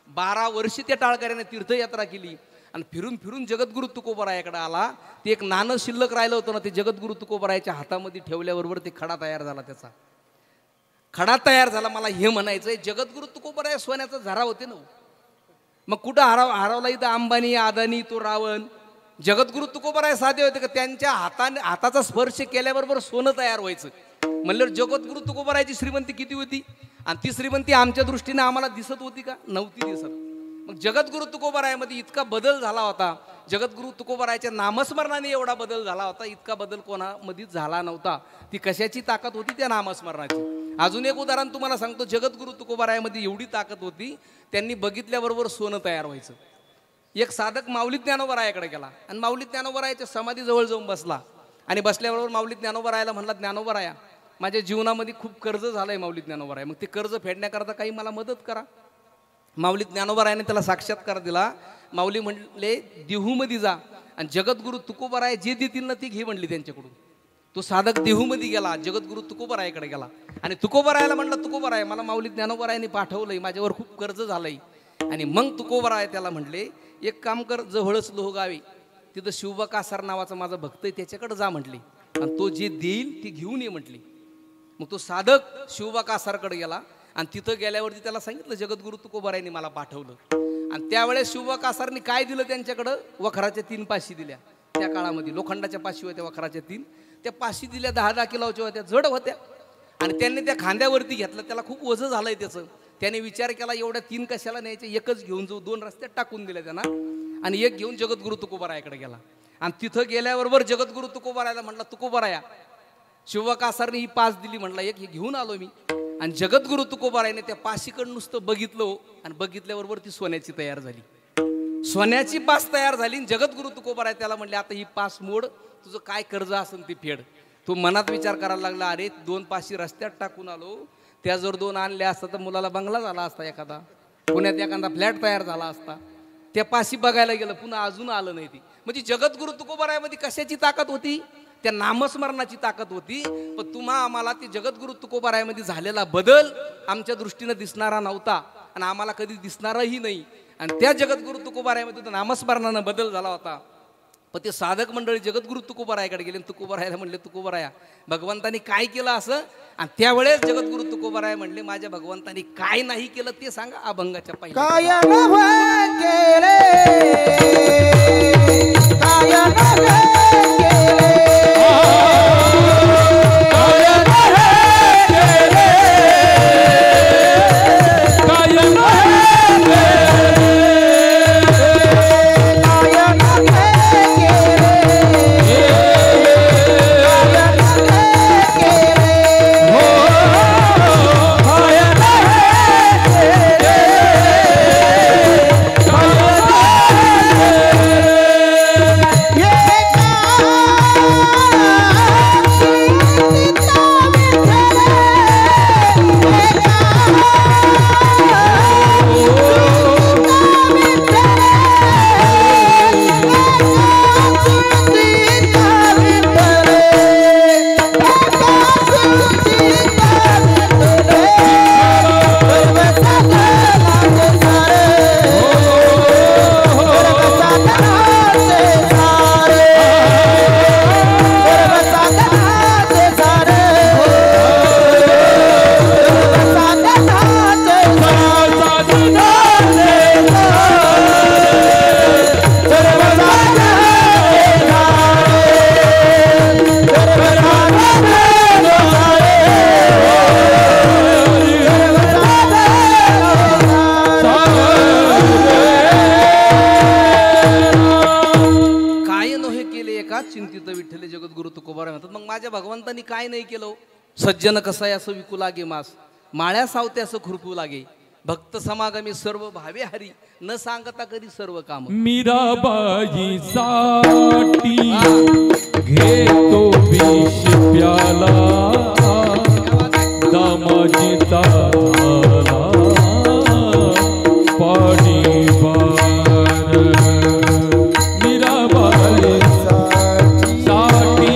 12 वर्ष त्या टाळकऱ्याने तीर्थयात्रा केली आणि फिरून फिरून जगद्गुरु तुकोबारायाकडे आला. ते एक नाणं शिल्लक राहिलं होतं ना, ते जगद्गुरु तुकोबारायाच्या हातामध्ये ठेवल्याबरोबर ते खडा तयार झाला. त्याचा खडा तयार झाला. मला हे म्हणायचंय, जगद्गुरु तुकोबाराय सोन्याचा झरा होते ना, मग कुठं हरवला इथं अंबानी अदानी तो रावण. जगद्गुरु तुकोबाराय साधे होते का त्यांच्या हाताचा स्पर्श केल्याबरोबर सोनं तयार व्हायचं. म्हणलं जगद्गुरु तुकोबारायची श्रीमंती किती होती, आणि ती श्रीमंती आमच्या दृष्टीने आम्हाला दिसत होती का? नव्हती दिसत. मग जगद्गुरु तुकोबारायामध्ये इतका बदल झाला होता. जगद्गुरु तुकोबारायाच्या नामस्मरणाने एवढा बदल झाला होता, इतका बदल कोणामध्येच झाला नव्हता. ती कशाची ताकद होती? त्या नामस्मरणाची. अजून एक उदाहरण तुम्हाला सांगतो. जगद्गुरु तुकोबारायामध्ये एवढी ताकद होती, त्यांनी बघितल्याबरोबर सोनं तयार व्हायचं. एक साधक माऊली ज्ञानोबारायाकडे गेला आणि माऊली ज्ञानोबारायाच्या समाधीजवळ जाऊन बसला. आणि बसल्याबरोबर माऊली ज्ञानोबारायाला म्हणला, ज्ञानोबाराया माझ्या जीवनामध्ये खूप कर्ज झालंय माऊली ज्ञानोबाराया, मग ते कर्ज फेडण्याकरता काही मला मदत करा. माऊली ज्ञानोबारायाने त्याला साक्षात्कार दिला. माऊली म्हणले देहूमध्ये जा आणि जगद्गुरु तुकोबाराय जे देतील ना ते घे म्हणली त्यांच्याकडून. तो साधक देहूमध्ये गेला, जगद्गुरु तुकोबारायाकडे गेला आणि तुकोबारायाला म्हणला, तुकोबाराय मला माऊली ज्ञानोबारायाने पाठवलंय, माझ्यावर खूप कर्ज झालंय. आणि मग तुकोबाराय त्याला म्हणले एक काम कर, जवळच लोहगावी तिथं शिवबा कासार नावाचा माझा भक्त आहे त्याच्याकडे जा म्हटली, आणि तो जे देईल ते घेऊन ये म्हटली. मग तो साधक शिवबा कासारकडे गेला आणि तिथं गेल्यावरती त्याला सांगितलं जगद्गुरु तुकोबारायांनी मला पाठवलं. आणि त्यावेळेस शिवबा कासारनी काय दिलं त्यांच्याकडं? वखराच्या 3 पाशी दिल्या. त्या काळामध्ये लोखंडाच्या पाशी होत्या, वखराच्या 3. त्या पाशी दिल्या 10-10 किलोच्या होत्या, जड होत्या. आणि त्यांनी त्या खांद्यावरती घेतलं. त्याला खूप वजन झालंय त्याचं. त्याने विचार केला एवढ्या 3 कशाला न्यायचे, एकच घेऊन जाऊ. 2 रस्त्यात टाकून दिल्या त्यांना आणि एक घेऊन जगद्गुरु तुकोबारायाकडे गेला. आणि तिथं गेल्याबरोबर जगद्गुरु तुकोबारायाला म्हटला, तुकोबाराया शिवबा कासारने ही पास दिली म्हटला, एक हे घेऊन आलो मी. आणि जगद्गुरु तुकोबारायाने त्या पाशीकडे नुसतं बघितलं आणि बघितल्याबरोबर ती सोन्याची तयार झाली. सोन्याची पास तयार झाली. जगद्गुरु तुकोबाराय त्याला म्हणले, आता ही पास मोड, तुझं काय कर्ज असेल ते फेड. तो मनात विचार करायला लागला, अरे 2 पाशी रस्त्यात टाकून आलो, त्या जर 2 आणल्या असता तर मुलाला बंगला झाला असता, एखादा पुण्यात एखादा फ्लॅट तयार झाला असता. त्या पाशी बघायला गेलं, पुन्हा अजून आलं नाही. ती म्हणजे जगद्गुरु तुकोबारायामध्ये कशाची ताकद होती? त्या नामस्मरणाची ताकद होती. पण तुम्हा आम्हाला ती जगद्गुरु तुकोबारायामध्ये झालेला बदल आमच्या दृष्टीनं दिसणारा नव्हता आणि आम्हाला कधी दिसणारही नाही. आणि त्या जगद्गुरु तुकोबारायामध्ये नामस्मरणानं बदल झाला होता. पण ते साधक मंडळी जगद्गुरु तुकोबारायाकडे गेले. तुकोबारायाला म्हणले, तुकोबाराया भगवंतानी काय केलं असं? आणि त्यावेळेस जगद्गुरु तुकोबाराय म्हणले, माझ्या भगवंतानी काय नाही केलं ते सांगा. अभंगाच्या पायी काय केले, काय भगवंतानी काय नाही केलं? सज्जन कसाय असं विकू लागे मास, माळ्या सावते असं खुरपू लागे. भक्त समागमी सर्व भावे हरी, न सांगता कधी सर्व काम. मीराबाई साठी घेतो विष प्याला, दामाजीचा झाला पाणी बार. मीराबाई साठी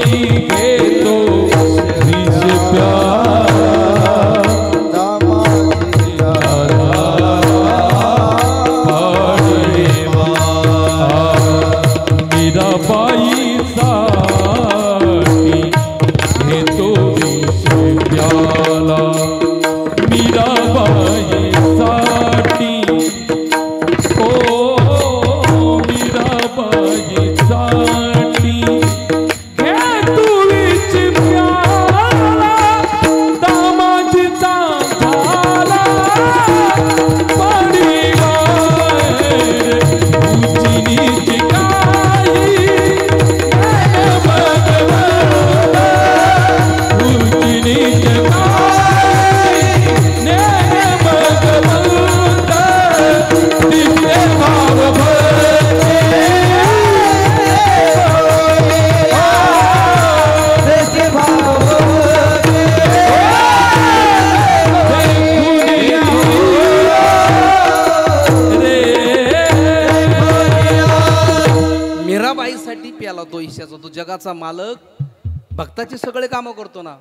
घेतो विष प्याला, मीराबाई साठी घेतो विष प्याला. मीराबाई साठी, ओ मीराबाई साठी घेतो विष प्याला, दामाजीचा झाला पाणी बाहेर. उजनीची मीराबाईसाठी प्याला तो ईशाचा, तो जगाचा मालक भक्ताचे सगळे कामं करतो ना.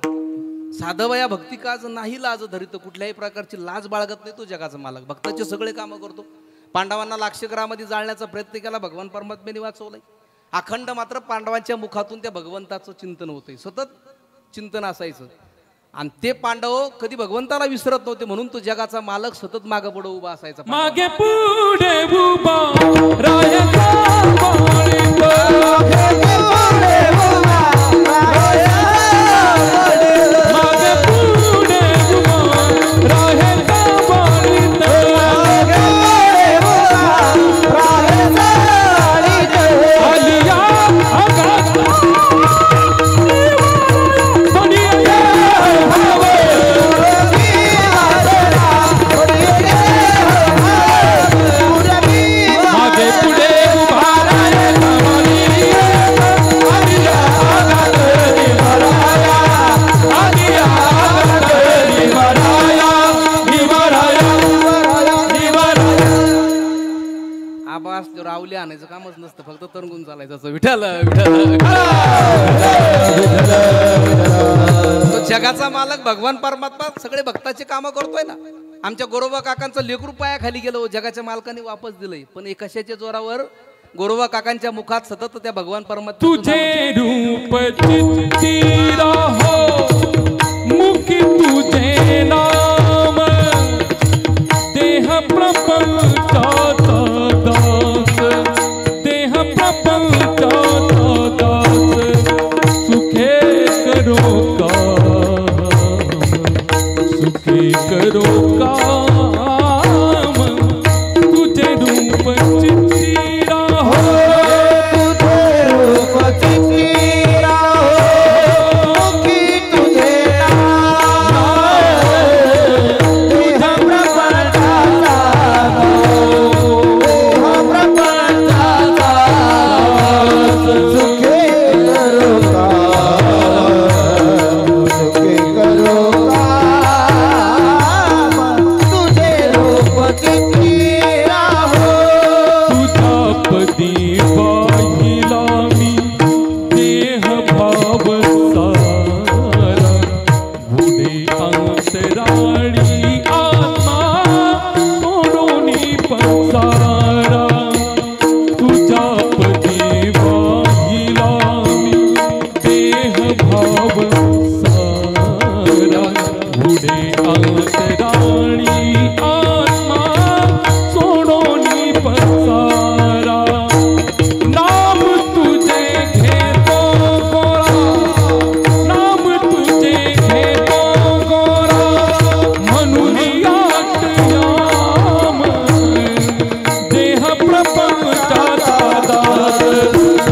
साधवया भक्ती काज नाही लाज धरित, कुठल्याही प्रकारची लाज बाळगत नाही तो जगाचा मालक. भक्ताचे सगळे कामं करतो. पांडवांना लाक्षागृहामध्ये जाळण्याचा प्रयत्न केला, भगवान परमात्म्याने वाचवलंय. अखंड मात्र पांडवांच्या मुखातून त्या भगवंताचं चिंतन होतंय, सतत चिंतन असायचं. आणि ते पांडव कधी भगवंताला विसरत नव्हते, म्हणून तो जगाचा मालक सतत मागे पुढे उभा असायचा. मागे पुढे उभा राहायचा, रावली आणायचं कामच नसतं, फक्त तरंगून चालायचं. विठ्ठल विठ्ठल. तो जगाचा मालक भगवान परमात्मा सगळे भक्ताचे कामं करतोय ना. आमच्या गोरोबा काकांचं लेकरू पायाखाली गेलं, जगाच्या मालकाने वापस दिलंय. पण एकाशाच्या जोरावर गोरोबा काकांच्या मुखात सतत त्या भगवान परमात्मा तुझे रूप चित्तीरा हो, मुखी तुझे नाम, देह प्रपंचाचा दास, देह प्रपंचाचा दास, सुखे करो काम, सुखे करो काम. तुझे रूप चित्तीरा हो, तुझे रूप चित्तीरा हो, की तुझे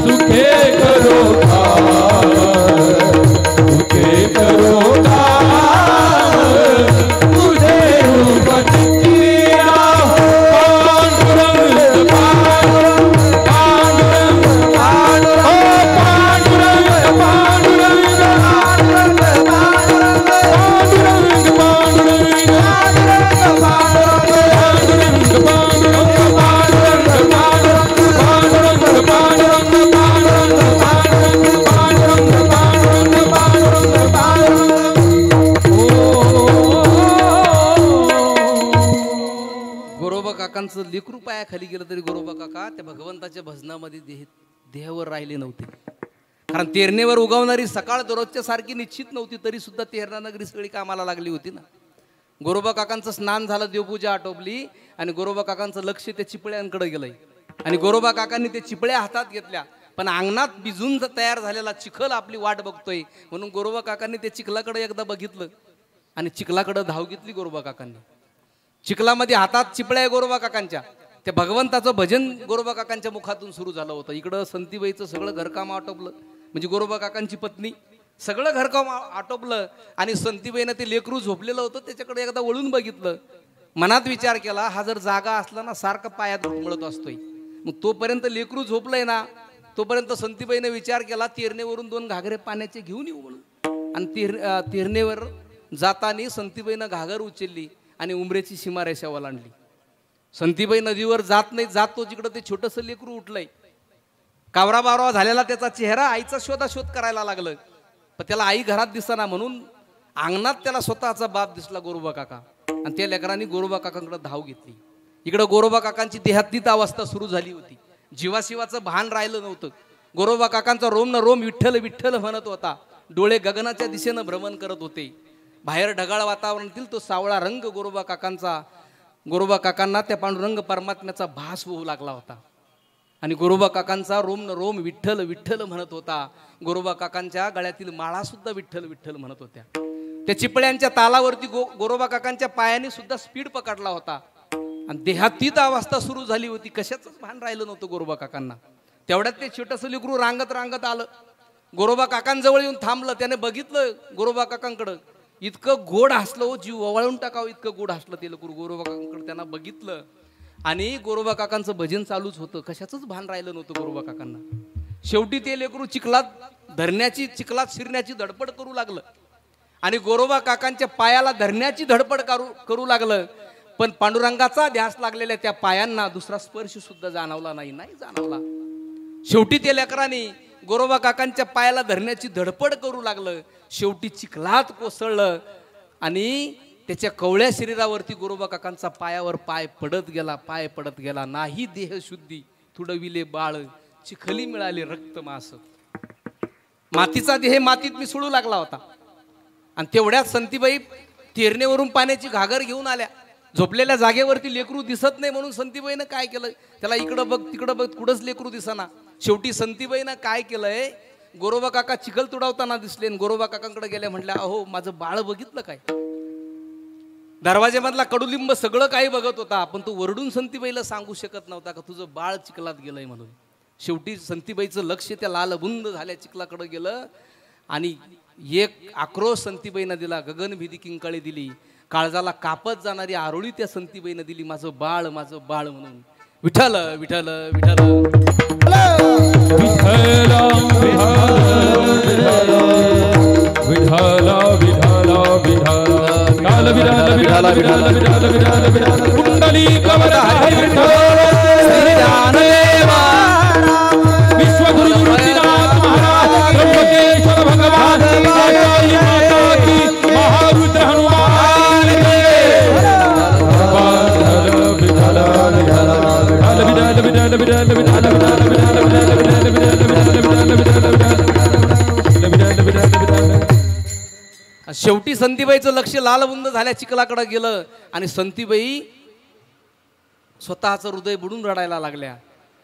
सुखे करो काम, सुखे काकांचं लेकरू पायाखाली गेलं तरी गोरोबा काका त्या भगवंताच्या भजनामध्ये देहावर राहिले नव्हते. कारण तेरणेवर उगवणारी सकाळ दररोजच्या सारखी निश्चित नव्हती, तरी सुद्धा तेरणा नगरी सगळी कामाला लागली होती ना. गोरोबा काकांचं स्नान झालं, देवपूजा आटोपली आणि गोरोबा काकांचं लक्ष त्या चिपळ्यांकडे गेलंय. आणि गोरोबा काकांनी ते चिपळ्या हातात घेतल्या, पण अंगणात भिजून तयार झालेला चिखल आपली वाट बघतोय. म्हणून गोरोबा काकांनी त्या चिखलाकडे एकदा बघितलं आणि चिखलाकडे धाव घेतली गोरोबा काकांनी. चिखलामध्ये हातात चिपळ्या आहे गोरोबा काकांच्या. त्या भगवंताचं भजन गोरोबा काकांच्या मुखातून सुरू झालं होतं. इकडं संतीबाईचं सगळं घरकाम आटोपलं, म्हणजे गोरोबा काकांची पत्नी सगळं घरकाम आटोपलं. आणि संतीबाईनं ते लेकरू झोपलेलं होतं त्याच्याकडे एकदा वळून बघितलं. मनात विचार केला, हा जर जागा असला ना सारखं पायात घुमळत असतोय. मग तोपर्यंत लेकरू झोपलंय ना, तोपर्यंत संतीबाईने विचार केला तेरणेवरून 2 घागरे पाण्याचे घेऊन येऊ म्हणून. आणि तेरणेवर जाताना संतीबाईनं घागर उचलली आणि उमरेची सीमारेषा ओलांडली. संतीबाई नदीवर जात नाही, जातो जिकडं ते छोटंसं लेकरू उठलंय. कावरा बावरा झालेला त्याचा चेहरा आईचा शोध करायला लागलं, पण त्याला आई घरात दिसना. म्हणून अंगणात त्याला स्वतःचा बाप दिसला गोरोबा काका. आणि त्या लेकरांनी गोरोबा काकांकडे धाव घेतली. इकडं गोरोबा काकांची देहातीत अवस्था सुरू झाली होती. जीवाशिवाचं भान राहिलं नव्हतं. गोरोबा काकांचा रोम न रोम विठ्ठल विठ्ठल म्हणत होता. डोळे गगनाच्या दिशेनं भ्रमण करत होते. बाहेर ढगाळ वातावरणातील तो सावळा रंग गोरोबा काकांना त्या पांडुरंग परमात्म्याचा भास होऊ लागला होता. आणि गोरोबा काकांचा रोम न रोम विठ्ठल विठ्ठल म्हणत होता. गोरोबा काकांच्या गळ्यातील माळा सुद्धा विठ्ठल विठ्ठल म्हणत होत्या. त्या चिपळ्यांच्या तालावरती गोरोबा काकांच्या पायाने सुद्धा स्पीड पकडला होता. आणि देहातीत अवस्था सुरू झाली होती. कशाच भान राहिलं नव्हतं गोरोबा काकांना. तेवढ्यात ते छोटंसं लेकरू रांगत आलं. गोरोबा काकांजवळ येऊन थांबलं. त्याने बघितलं गोरोबा काकांकडं. इतकं गोड हसलं, जीव ओवाळून टाकावं इतकं गोड हसलं ते लेकरू. गोरोबा काकांकडे त्यांना बघितलं आणि गोरोबा काकांचं भजन चालूच होतं. कशाचंच भान राहिलं नव्हतं गोरोबा काकांना. शेवटी ते लेकरू चिखलात शिरण्याची धडपड करू लागलं. आणि गोरोबा काकांच्या पायाला धरण्याची धडपड करू लागलं. पण पांडुरंगाचा ध्यास लागलेल्या त्या पायांना दुसरा स्पर्श सुद्धा जाणवला नाही जाणवला. शेवटी त्या लेकरांनी गोरोबा काकांच्या पायाला धरण्याची धडपड करू लागलं. शेवटी चिखलात कोसळलं आणि त्याच्या कवळ्या शरीरावरती गोरोबा काकांचा पायावर पाय पडत गेला. नाही देह शुद्धी तुडविले बाळ, चिखली मिळाले रक्त मास. मातीचा देह मातीत मिसळू लागला होता. आणि तेवढ्यात संतीबाई तेरणेवरून पाण्याची घागर घेऊन आल्या. झोपलेल्या जागेवरती लेकरू दिसत नाही म्हणून संतीबाईनं काय केलं, त्याला इकडं बघ तिकडं बघ, कुठंच लेकरू दिसना. शेवटी संतीबाईनं काय केलंय, गोरोबा काका चिखल तुडवताना दिसले. गोरोबा काकांकडे गेल्या, म्हटल्या, अहो माझं बाळ बघितलं काय? दरवाज्यामधला कडुलिंब सगळं काही बघत होता, पण तो वरडून संतीबाईला सांगू शकत नव्हता का तुझं बाळ चिखलात गेलंय म्हणून. शेवटी संतीबाईचं लक्ष त्या लालबुंद झाल्या चिखलाकडे गेलं आणि एक आक्रोश संतीबाईनं दिला. गगनभिदी किंकाळी दिली. काळजाला कापत जाणारी आरोळी त्या संतीबाईनं दिली, माझं बाळ म्हणून. विठ्ठल विठ्ठल विठ्ठल शेवटी संतीबाईचं लक्ष लालबुंद झाल्या चिखलाकडे गेलं आणि संतीबाई स्वतःचं हृदय बुडून रडायला लागल्या.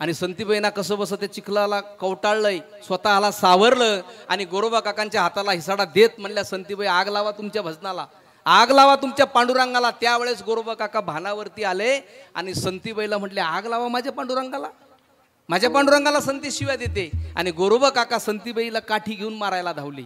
आणि संतीबाईंना कसं बस त्या चिखलाला कवटाळलंय, स्वतःला सावरलं आणि गोरोबा काकांच्या हाताला हिसाडा देत म्हणल्या, संतीबाई आग लावा तुमच्या भजनाला, आग लावा तुमच्या पांडुरंगाला. त्यावेळेस गोरोबा काका भानावरती आले आणि संतीबाईला म्हटले, आग लावा माझ्या पांडुरंगाला संती शिव्या देते. आणि गोरोबा काका संतीबाईला काठी घेऊन मारायला धावली.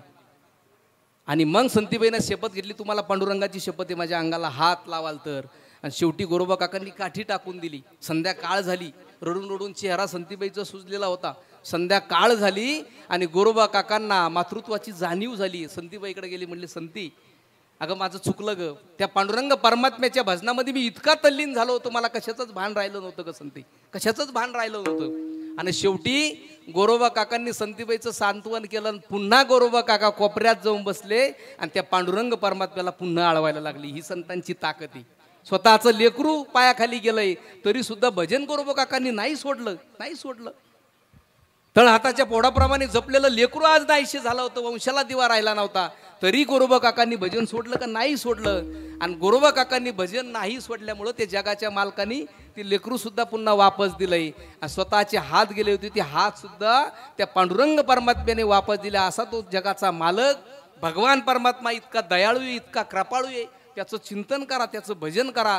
आणि मग संतीबाईनं शपथ घेतली, तुम्हाला पांडुरंगाची शपथ आहे, माझ्या अंगाला हात लावाल तर. आणि शेवटी गोरोबा काकांनी काठी टाकून दिली. संध्याकाळ झाली. रडून चेहरा संतीबाईचा सुजलेला होता. संध्याकाळ झाली आणि गोरोबा काकांना मातृत्वाची जाणीव झाली. संतीबाईकडे गेली, म्हणली, संती अगं माझं चुकलं ग, त्या पांडुरंग परमात्म्याच्या भजनामध्ये मी इतका तल्लीन झालो होतो, मला कशाचंच भान राहिलं नव्हतं ग संती, कशाचंच भान राहिलं नव्हतं. आणि शेवटी गोरोबा काकांनी संतीबाईचं सांत्वन केलं. पुन्हा गोरोबा काका कोपऱ्यात जाऊन बसले आणि त्या पांडुरंग परमात्म्याला पुन्हा आळवायला लागली. ही संतांची ताकद आहे. स्वतःचं लेकरू पायाखाली गेलंय तरी सुद्धा भजन गोरोबा काकांनी नाही सोडलं. तळ हाताच्या पोडाप्रमाणे जपलेलं लेकरू आज नाहीशी झालं होतं, वंशाला दिवा राहिला नव्हता, तरी गोरोबा काकांनी भजन सोडलं का नाही सोडलं. आणि गोरोबा काकांनी भजन नाही सोडल्यामुळं ते जगाच्या मालकांनी ती लेकरू सुद्धा पुन्हा वापस दिलंय. आणि स्वतःचे हात गेले होते ते हात सुद्धा त्या पांडुरंग परमात्म्याने वापस दिला. असा तो जगाचा मालक भगवान परमात्मा इतका दयाळू आहे, इतका कृपाळू आहे. त्याचं चिंतन करा, त्याचं भजन करा.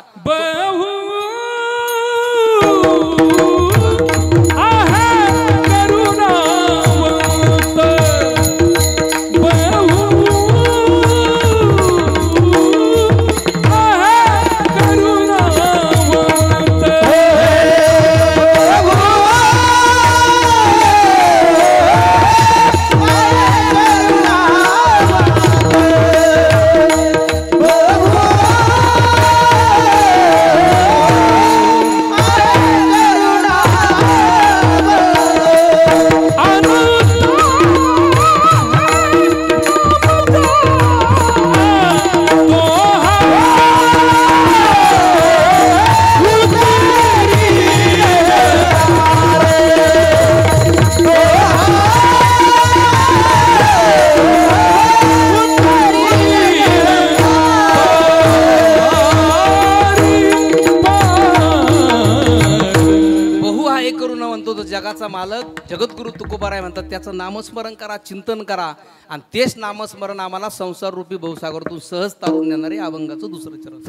जगाचा मालक जगद्गुरु तुकोबाराय म्हणतात. त्याचं नामस्मरण करा, चिंतन करा. आणि तेच नामस्मरण आम्हाला संसार रूपी भवसागरातून सहज तारून नेणारे अभंगाचं दुसरं चरण.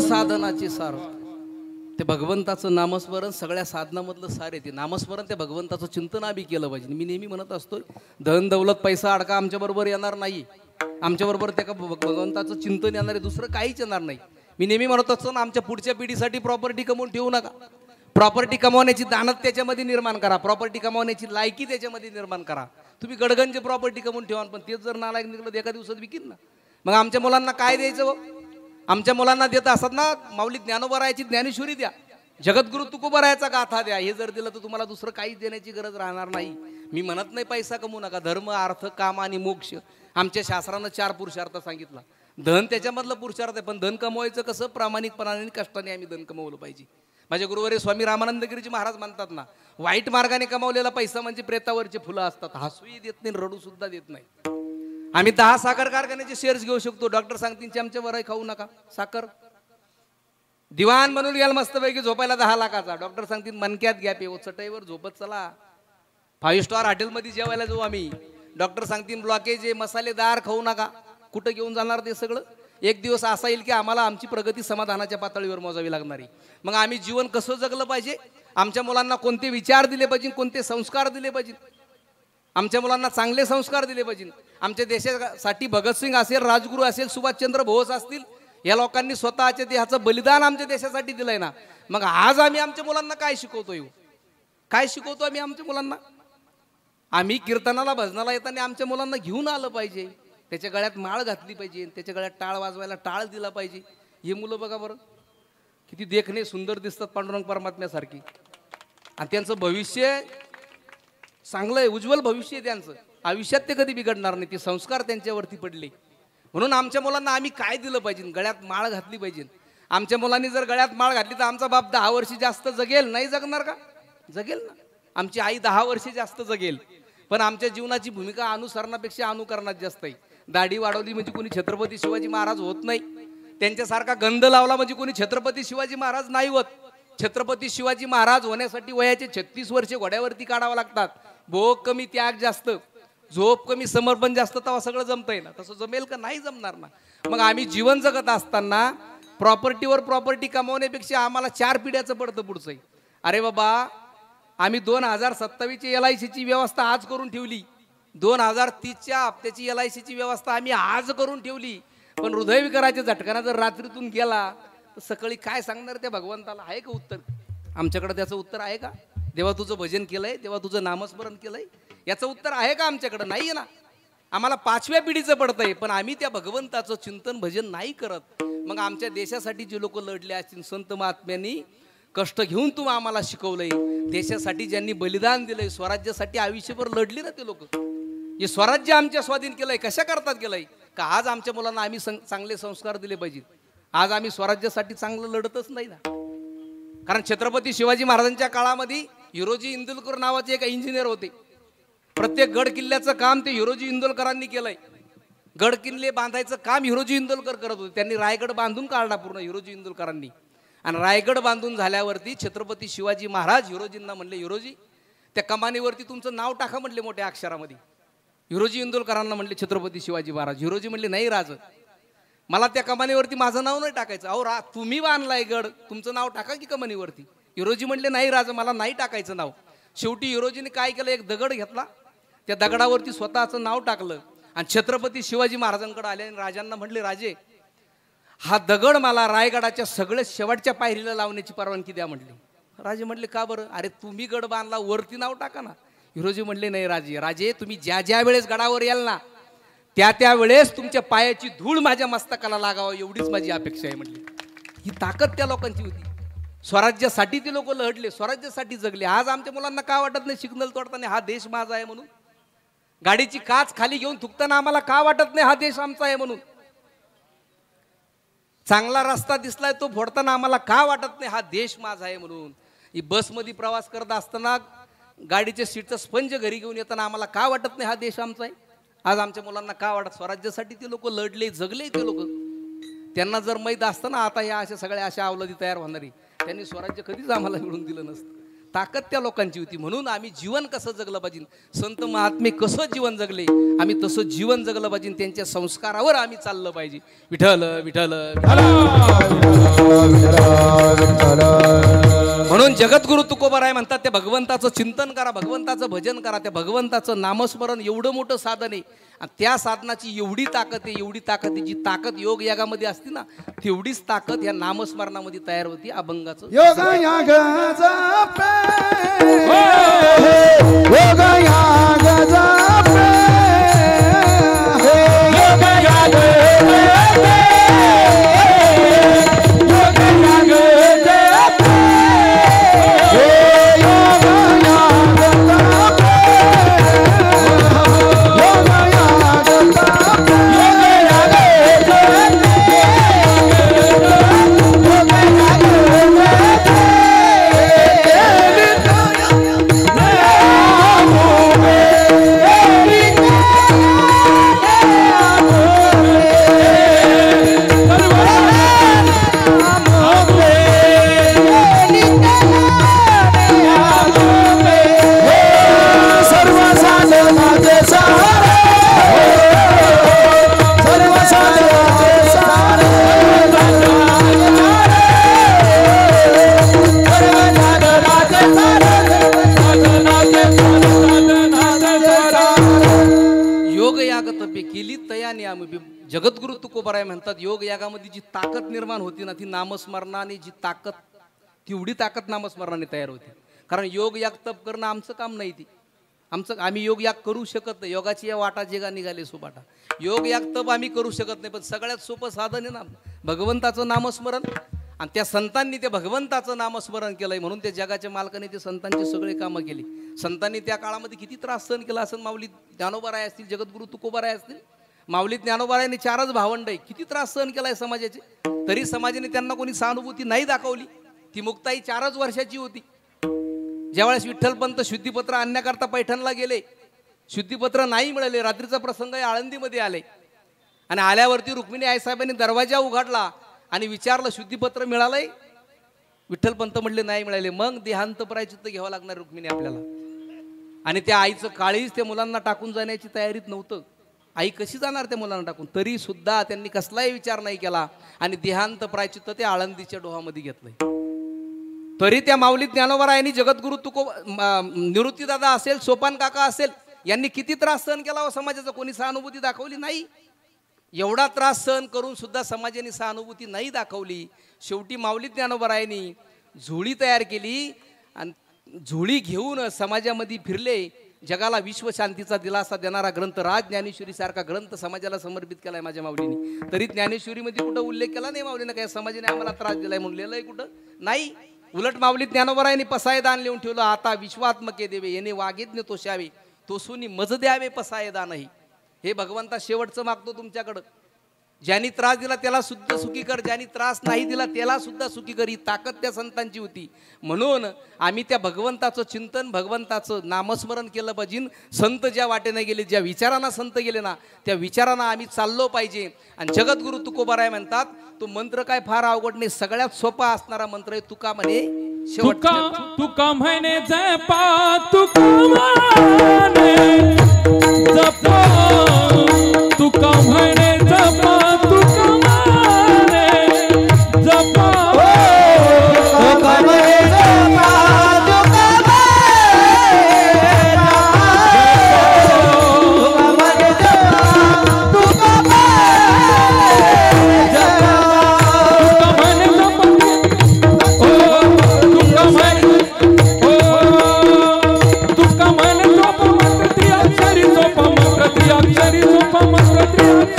साधनाचे सार ते भगवंताचं नामस्मरण सगळ्या साधनामधलं सार येते. नामस्मरण ते भगवंताचं चिंतन आम्ही केलं पाहिजे. मी नेहमी म्हणत असतो धन दौलत पैसा अडका आमच्याबरोबर येणार नाही, आमच्याबरोबर त्या भगवंताचं चिंतन येणार आहे, दुसरं काहीच येणार नाही. मी नेहमी म्हणत असतो ना, आमच्या पुढच्या पिढीसाठी प्रॉपर्टी कमवून ठेवू नका. प्रॉपर्टी कमावण्याची दानत त्याच्यामध्ये निर्माण करा, प्रॉपर्टी कमावण्याची लायकी त्याच्यामध्ये निर्माण करा. तुम्ही गडगंज प्रॉपर्टी कमवून ठेवा, पण तेच जर नालायक निघलं एका दिवसात विकीन ना, मग आमच्या मुलांना काय द्यायचं? आमच्या मुलांना देत असतात ना माऊली ज्ञानोबारायाची ज्ञानेश्वरी द्या, जगद्गुरु तुकोबारायाचा गाथा द्या. हे जर दिलं तर तुम्हाला दुसरं काहीच देण्याची गरज राहणार नाही. मी म्हणत नाही पैसा कमवू नका, धर्म अर्थ काम आणि मोक्ष आमच्या शास्त्रानं 4 पुरुषार्थ सांगितला. धन त्याच्यामधलं पुरुषार्थ आहे, पण धन कमवायचं कसं? प्रामाणिकपणाने आणि कष्टाने आम्ही धन कमवलं पाहिजे. माझे गुरुवारी स्वामी रामानंदगिरीजी महाराज म्हणतात ना, वाईट मार्गाने कमावलेला पैसा म्हणजे प्रेतावरचे फुलं असतात, हसूही देत नाही, रडू सुद्धा देत नाही. आम्ही 10 साखर कारखान्याचे शेअर्स घेऊ शकतो, डॉक्टर सांगतील चमचे वराई खाऊ नका साखर. दिवाण म्हणून घ्याल मस्तपैकी झोपायला 10 लाखाचा, डॉक्टर सांगतील मनक्यात घ्या, पे चटईवर झोपत चला. 5 स्टार हॉटेलमध्ये जेवायला जाऊ आम्ही, डॉक्टर सांगतील ब्लॉकेज मसालेदार खाऊ नका. कुठं घेऊन जाणार ते सगळं? एक दिवस असा येईल की आम्हाला आमची प्रगती समाधानाच्या पातळीवर मोजावी लागणार आहे. मग आम्ही जीवन कसं जगलं पाहिजे, आमच्या मुलांना कोणते विचार दिले पाहिजे, कोणते संस्कार दिले पाहिजे, आमच्या मुलांना चांगले संस्कार दिले पाहिजे. आमच्या देशासाठी भगतसिंग असेल, राजगुरू असेल, सुभाषचंद्र बोस असतील, या लोकांनी स्वतःच्या देहाचं बलिदान आमच्या देशासाठी दिलंय ना. मग आज आम्ही आमच्या मुलांना काय शिकवतोय, काय शिकवतो आम्ही आमच्या मुलांना? आम्ही कीर्तनाला भजनाला येताना आमच्या मुलांना घेऊन आलं पाहिजे, त्याच्या गळ्यात माळ घातली पाहिजे, त्याच्या गळ्यात टाळ वाजवायला टाळ दिला पाहिजे. हे मुलं बघा बरं किती देखणे सुंदर दिसतात पांडुरंग परमात्म्यासारखी, आणि त्यांचं भविष्य चांगलं आहे, उज्ज्वल भविष्य आहे त्यांचं. आयुष्यात ते कधी बिघडणार नाही, ते संस्कार त्यांच्यावरती पडले. म्हणून आमच्या मुलांना आम्ही काय दिलं पाहिजे? गळ्यात माळ घातली पाहिजे. आमच्या मुलांनी जर गळ्यात माळ घातली तर आमचा बाप 10 वर्ष जास्त जगेल, नाही जगणार का? जगेल ना. आमची आई 10 वर्ष जास्त जगेल, पण आमच्या जीवनाची भूमिका अनुसरणापेक्षा अनुकरणात जास्त आहे. दाढी वाढवली म्हणजे कोणी छत्रपती शिवाजी महाराज होत नाही, त्यांच्यासारखा गंध लावला म्हणजे कोणी छत्रपती शिवाजी महाराज नाही होत. छत्रपती शिवाजी महाराज होण्यासाठी वयाचे 36 वर्षे घोड्यावरती काढावं लागतात. भोग कमी, त्याग जास्त, झोप कमी, समर्पण जास्त, तेव्हा सगळं जमतंय ना. तसं जमेल का? नाही जमणार ना. मग आम्ही जीवन जगत असताना प्रॉपर्टीवर प्रॉपर्टी कमावण्यापेक्षा आम्हाला 4 पिढ्याचं पडतं पुढचंही. अरे बाबा, आम्ही 2027ची LICची व्यवस्था आज करून ठेवली, 2030च्या हप्त्याची LICची व्यवस्था आम्ही आज करून ठेवली, पण हृदयविकाराच्या झटकाना जर रात्रीतून गेला तर सकाळी काय सांगणार त्या भगवंताला? आहे का उत्तर? आमच्याकडे त्याचं उत्तर आहे का? देवा तुझं भजन केलंय, देवा तुझं नामस्मरण केलंय, याचं उत्तर आहे का आमच्याकडे? नाही आहे ना. आम्हाला 5व्या पिढीचं पडतंय, पण आम्ही त्या भगवंताचं चिंतन भजन नाही करत. मग आमच्या देशासाठी जे लोक लढले असतील, संत महात्म्यांनी कष्ट घेऊन तुम्ही आम्हाला शिकवलंय, देशासाठी ज्यांनी बलिदान दिलंय, स्वराज्यासाठी आयुष्यभर लढली ना ते लोक, हे स्वराज्य आमच्या स्वाधीन केलंय, कशा करतात केलंय? का आज आमच्या मुलांना आम्ही चांगले संस्कार दिले पाहिजेत. आज आम्ही स्वराज्यासाठी चांगलं लढतच नाही ना. कारण छत्रपती शिवाजी महाराजांच्या काळामध्ये हिरोजी इंदुलकर नावाचे एक इंजिनियर होते. प्रत्येक गड किल्ल्याचं काम ते हिरोजी इंदोलकरांनी केलंय. गड किल्ले बांधायचं काम हिरोजी इंदोलकर करत होते. त्यांनी रायगड बांधून काढला पूर्ण हिरोजी इंदोलकरांनी. आणि रायगड बांधून झाल्यावरती छत्रपती शिवाजी महाराज हिरोजींना म्हणले, हिरोजी त्या कमानीवरती तुमचं नाव टाका म्हणले मोठ्या अक्षरामध्ये. हिरोजी इंदोलकरांना म्हणले छत्रपती शिवाजी महाराज. हिरोजी म्हणले, नाही राज, मला त्या कमानीवरती माझं नाव नाही टाकायचं. अहो तुम्ही बांधलाय गड, तुमचं नाव टाका की कमानीवरती. हिरोजी म्हणले, नाही राज, मला नाही टाकायचं नाव. शेवटी हिरोजीने काय केलं, एक दगड घेतला, त्या दगडावरती स्वतःचं नाव टाकलं आणि छत्रपती शिवाजी महाराजांकडे आले आणि राजांना म्हणले, राजे हा दगड मला रायगडाच्या सगळ्या शेवटच्या पायरीला लावण्याची परवानगी द्या म्हटली. राजे म्हटले, का बरं? अरे तुम्ही गड बांधला, वरती नाव टाका ना. हिरोजी म्हणले, नाही राजे, तुम्ही ज्या ज्या वेळेस गडावर याल ना त्या वेळेस तुमच्या पायाची धूळ माझ्या मस्तकाला लागावं एवढीच माझी अपेक्षा आहे म्हटली. ही ताकद त्या लोकांची होती. स्वराज्यासाठी ते लोक लढले, स्वराज्यासाठी जगले. आज आमच्या मुलांना का वाटत नाही सिग्नल तोडताना हा देश माझा आहे म्हणून? गाडीची काच खाली घेऊन थुकताना आम्हाला का वाटत नाही हा देश आमचा आहे म्हणून? चांगला रस्ता दिसलाय तो फोडताना आम्हाला का वाटत नाही हा देश माझा आहे म्हणून? ही बसमध्ये प्रवास करत असताना गाडीच्या सीटचं स्पंज घरी घेऊन येताना आम्हाला का वाटत नाही हा देश आमचा आहे? आज आमच्या मुलांना का वाटत? स्वराज्यासाठी ते लोक लढले, जगले ते लोक. त्यांना जर माहीत असतं ना आता ह्या अशा सगळ्या अशा अवलदी तयार होणारी, त्यांनी स्वराज्य कधीच आम्हाला मिळून दिलं नसतं. ताकद त्या लोकांची होती. म्हणून आम्ही जीवन कसं जगलं पाहिजे, संत महात्मे कसं जीवन जगले, आम्ही तसं जीवन जगलं पाहिजे. त्यांच्या संस्कारावर आम्ही चाललं पाहिजे. विठ्ठल विठ्ठल म्हणून जगद्गुरु तुकोबाराय म्हणतात, त्या भगवंताचं चिंतन करा, भगवंताचं भजन करा. त्या भगवंताचं नामस्मरण एवढं मोठं साधन आहे आणि त्या साधनाची एवढी ताकद आहे, एवढी ताकद आहे. जी ताकद योग यागामध्ये असते ना तेवढीच ताकद या नामस्मरणामध्ये तयार होती. अभंगाचं योग यागाचा योग यागाचा तुकोबाराय म्हणतात योग यागामध्ये जी ताकद निर्माण होती ना ती नामस्मरणाने जी ताकद तेवढी ताकद नामस्मरणाने तयार होती. कारण योग याग तप करणं आमचं काम नाही. ती आम्ही योग याग करू शकत नाही. योगाची या वाटा जेगा निघाले सुपाटा. योग याग तप आम्ही करू शकत नाही. पण सगळ्यात सोपं साधन आहे ना भगवंताचं नामस्मरण. आणि त्या संतांनी त्या भगवंताचं नामस्मरण केलंय म्हणून त्या जगाच्या मालकाने ते संतांचे सगळे कामं केली. संतांनी त्या काळामध्ये किती त्रास सहन केला असं. माऊली ज्ञानोबाराय असतील, जगद्गुरु तुकोबाराय असतील. माऊली ज्ञानोबारायांनी 4च भावंड आहे. किती त्रास सहन केलाय समाजाचे. तरी समाजाने त्यांना कोणी सहानुभूती नाही दाखवली. ती मुक्ताई 4च वर्षाची होती. ज्यावेळेस विठ्ठलपंत शुद्धीपत्र आणण्याकरता पैठणला गेले, शुद्धीपत्र नाही मिळाले. रात्रीचा प्रसंग आळंदीमध्ये आले आणि आल्यावरती रुक्मिणी आईसाहेबांनी दरवाजा उघडला आणि विचारलं शुद्धीपत्र मिळालंय. विठ्ठलपंत म्हणले नाही मिळाले. मग देहांत प्रायचित्त घ्यावं लागणार रुक्मिणी आपल्याला. आणि त्या आईचं काळीच त्या मुलांना टाकून जाण्याची तयारीत नव्हतं. आई कशी जाणार त्या मुलांना टाकून. तरी सुद्धा त्यांनी कसलाही विचार नाही केला आणि देहांत प्रायचित्त ते आळंदीच्या डोहामध्ये घेतलंय. तरी त्या माऊली ज्ञानोबारायांनी जगद्गुरु निवृत्तीदादा असेल, सोपान काका असेल, यांनी किती त्रास सहन केला. समाजाचा कोणी सहानुभूती दाखवली नाही. एवढा त्रास सहन करून सुद्धा समाजाने सहानुभूती नाही दाखवली. शेवटी माऊली ज्ञानोबारायांनी झोळी तयार केली आणि झोळी घेऊन समाजामध्ये फिरले. जगाला विश्वशांतीचा दिलासा देणारा ग्रंथ राज ज्ञानेश्वरी सारखा ग्रंथ समाजाला समर्पित केलाय माझ्या माऊलीने. तरी ज्ञानेश्वरीमध्ये कुठं उल्लेख केला नाही माऊलीने काय समाजाने आम्हाला त्रास दिलाय म्हणून. लिहिलंय कुठं नाही. उलट माऊली ज्ञानोबारायांनी पसाय दान लिहून ठेवलं. आता विश्वात्मके देवे येणे वागिज्ञ तोषावे तोसुनी मज द्यावे पसाय दानही. हे भगवंता शेवटचं मागतो तुमच्याकडं. ज्यांनी त्रास दिला त्याला सुद्धा सुखी कर, ज्यांनी त्रास नाही दिला त्याला सुद्धा सुखी कर. ही ताकद त्या संतांची होती. म्हणून आम्ही त्या भगवंताचं चिंतन, भगवंताचं नामस्मरण केलं पाहिजे. संत ज्या वाटेने गेले, ज्या विचारांना संत गेले ना त्या विचारांना आम्ही चाललो पाहिजे. आणि जगद्गुरु तुकोबाराय म्हणतात तो मंत्र काय फार अवघड नाही, सगळ्यात सोपा असणारा मंत्र आहे. तुका म्हणे तुका म्हणे जपा, तुका म्हणे जपा, तुका म्हणे जपा, तुका म्हणे जपा, तुका म्हणे जपा, तुका म्हणे जपा, तुका म्हणे जपा, तुका म्हणे जपा, तुका म्हणे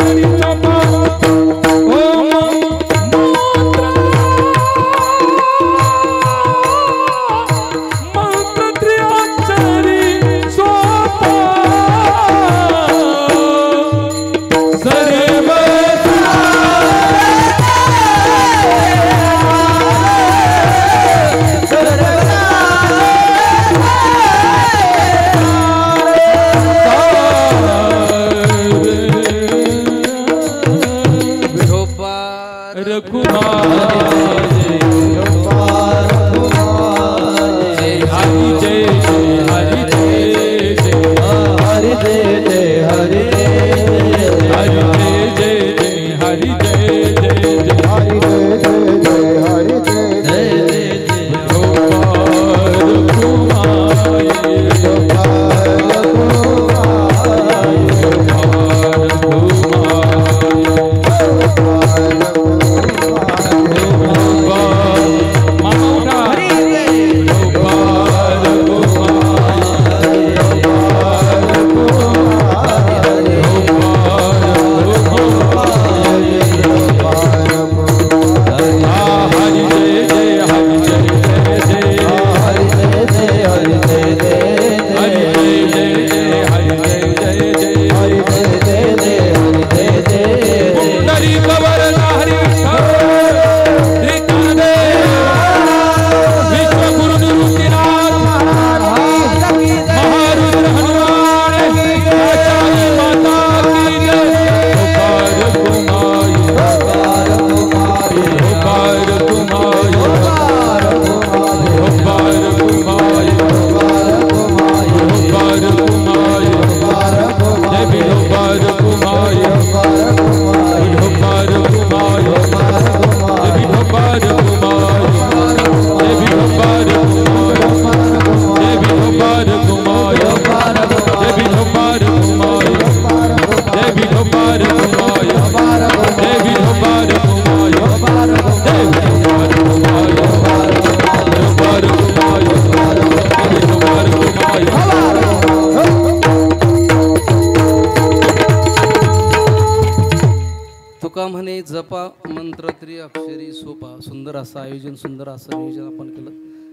जपा मंत्र त्रिअक्षरी सोपा. सुंदर असं आयोजन, सुंदर असं नियोजन आपण केलं.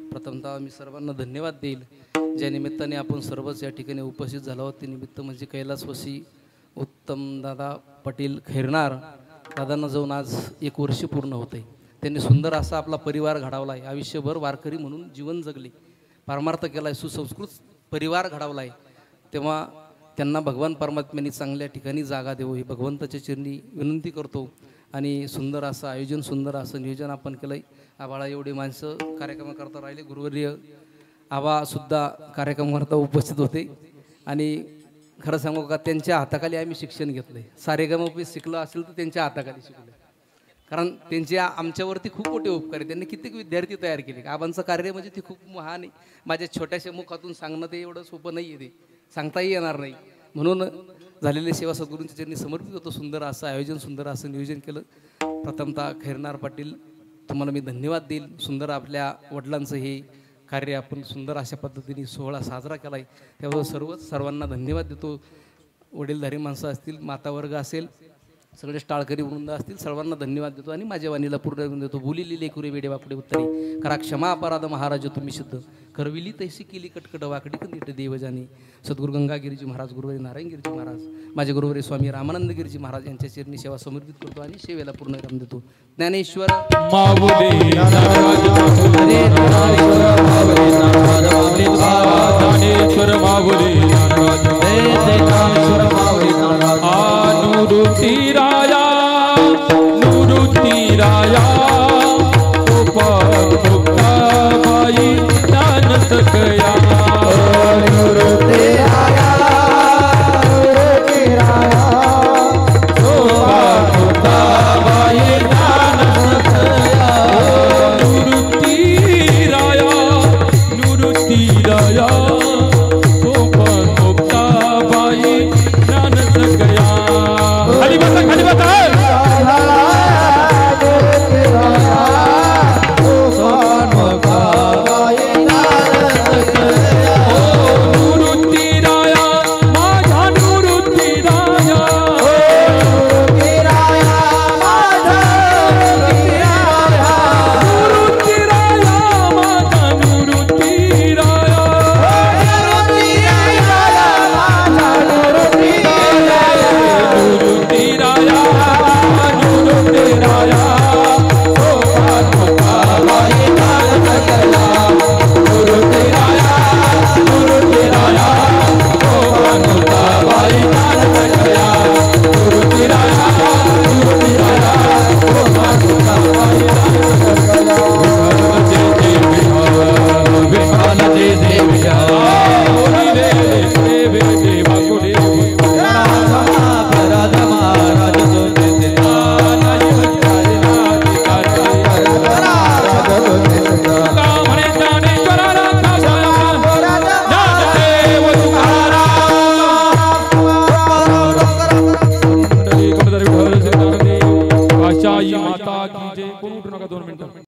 प्रथमतः मी सर्वांना धन्यवाद देईल ज्या निमित्ताने आपण सर्वच या ठिकाणी उपस्थित झालो आहोत. ते निमित्त म्हणजे कैलासवासी उत्तम दादा पाटील खैरनार दादांना जाऊन आज 1 वर्ष पूर्ण होते. त्यांनी सुंदर असा आपला परिवार घडवला आहे. आयुष्यभर वारकरी म्हणून जीवन जगले, परमार्थ केला आहे, सुसंस्कृत परिवार घडवला आहे. तेव्हा त्यांना भगवान परमात्म्यांनी चांगल्या ठिकाणी जागा देऊ ही भगवंताच्या चरणी विनंती करतो. आणि सुंदर असं आयोजन, सुंदर असं नियोजन आपण केलं आहे. आबाळा एवढी माणसं कार्यक्रमाकरता राहिले. गुरुवर्य आबासुद्धा कार्यक्रमाकरता उपस्थित होते. आणि खरं सांगू का, त्यांच्या हाताखाली आम्ही शिक्षण घेतलं आहे. सारेगमपी शिकलं असेल तर त्यांच्या हाताखाली शिकलं, कारण त्यांचे आमच्यावरती खूप मोठे उपकार आहे. त्यांनी कित्येक विद्यार्थी तयार केले. आबांचं कार्य म्हणजे ते खूप महान आहे. माझ्या छोट्याशा मुखातून सांगणं ते एवढं सोपं नाही आहे, ते सांगताही येणार नाही. म्हणून झालेली सेवा सद्गुरूंच्या चरणी समर्पित होतो. सुंदर असं आयोजन, सुंदर असं नियोजन केलं. प्रथमतः खैरनार पाटील तुम्हाला मी धन्यवाद देईल. सुंदर आपल्या वडिलांचं हे कार्य आपण सुंदर अशा पद्धतीने सोहळा साजरा केला आहे, त्याबद्दल सर्वांना धन्यवाद देतो. वडीलधारी माणसं असतील, मातावर्ग असेल, सगळे टाळकरी वृंद असतील, सर्वांना धन्यवाद देतो. आणि माझ्या वाणीला पूर्ण देतो. बोलिली लेकुरे वेडे वाकडे उत्तरे, करा क्षमा अपराध महाराज तुम्ही शुद्ध, करविली तैसी केली कटकट वाकडी नीट देवजानी. सद्गुरू गंगागिरीजी महाराज, गुरुवारी नारायणगिरीजी महाराज, माझे गुरुवारी स्वामी रामानंदगिरीजी महाराज यांच्या चरणी सेवा समर्पित करतो आणि सेवेला पूर्ण काम देतो. ज्ञानेश्वर माऊली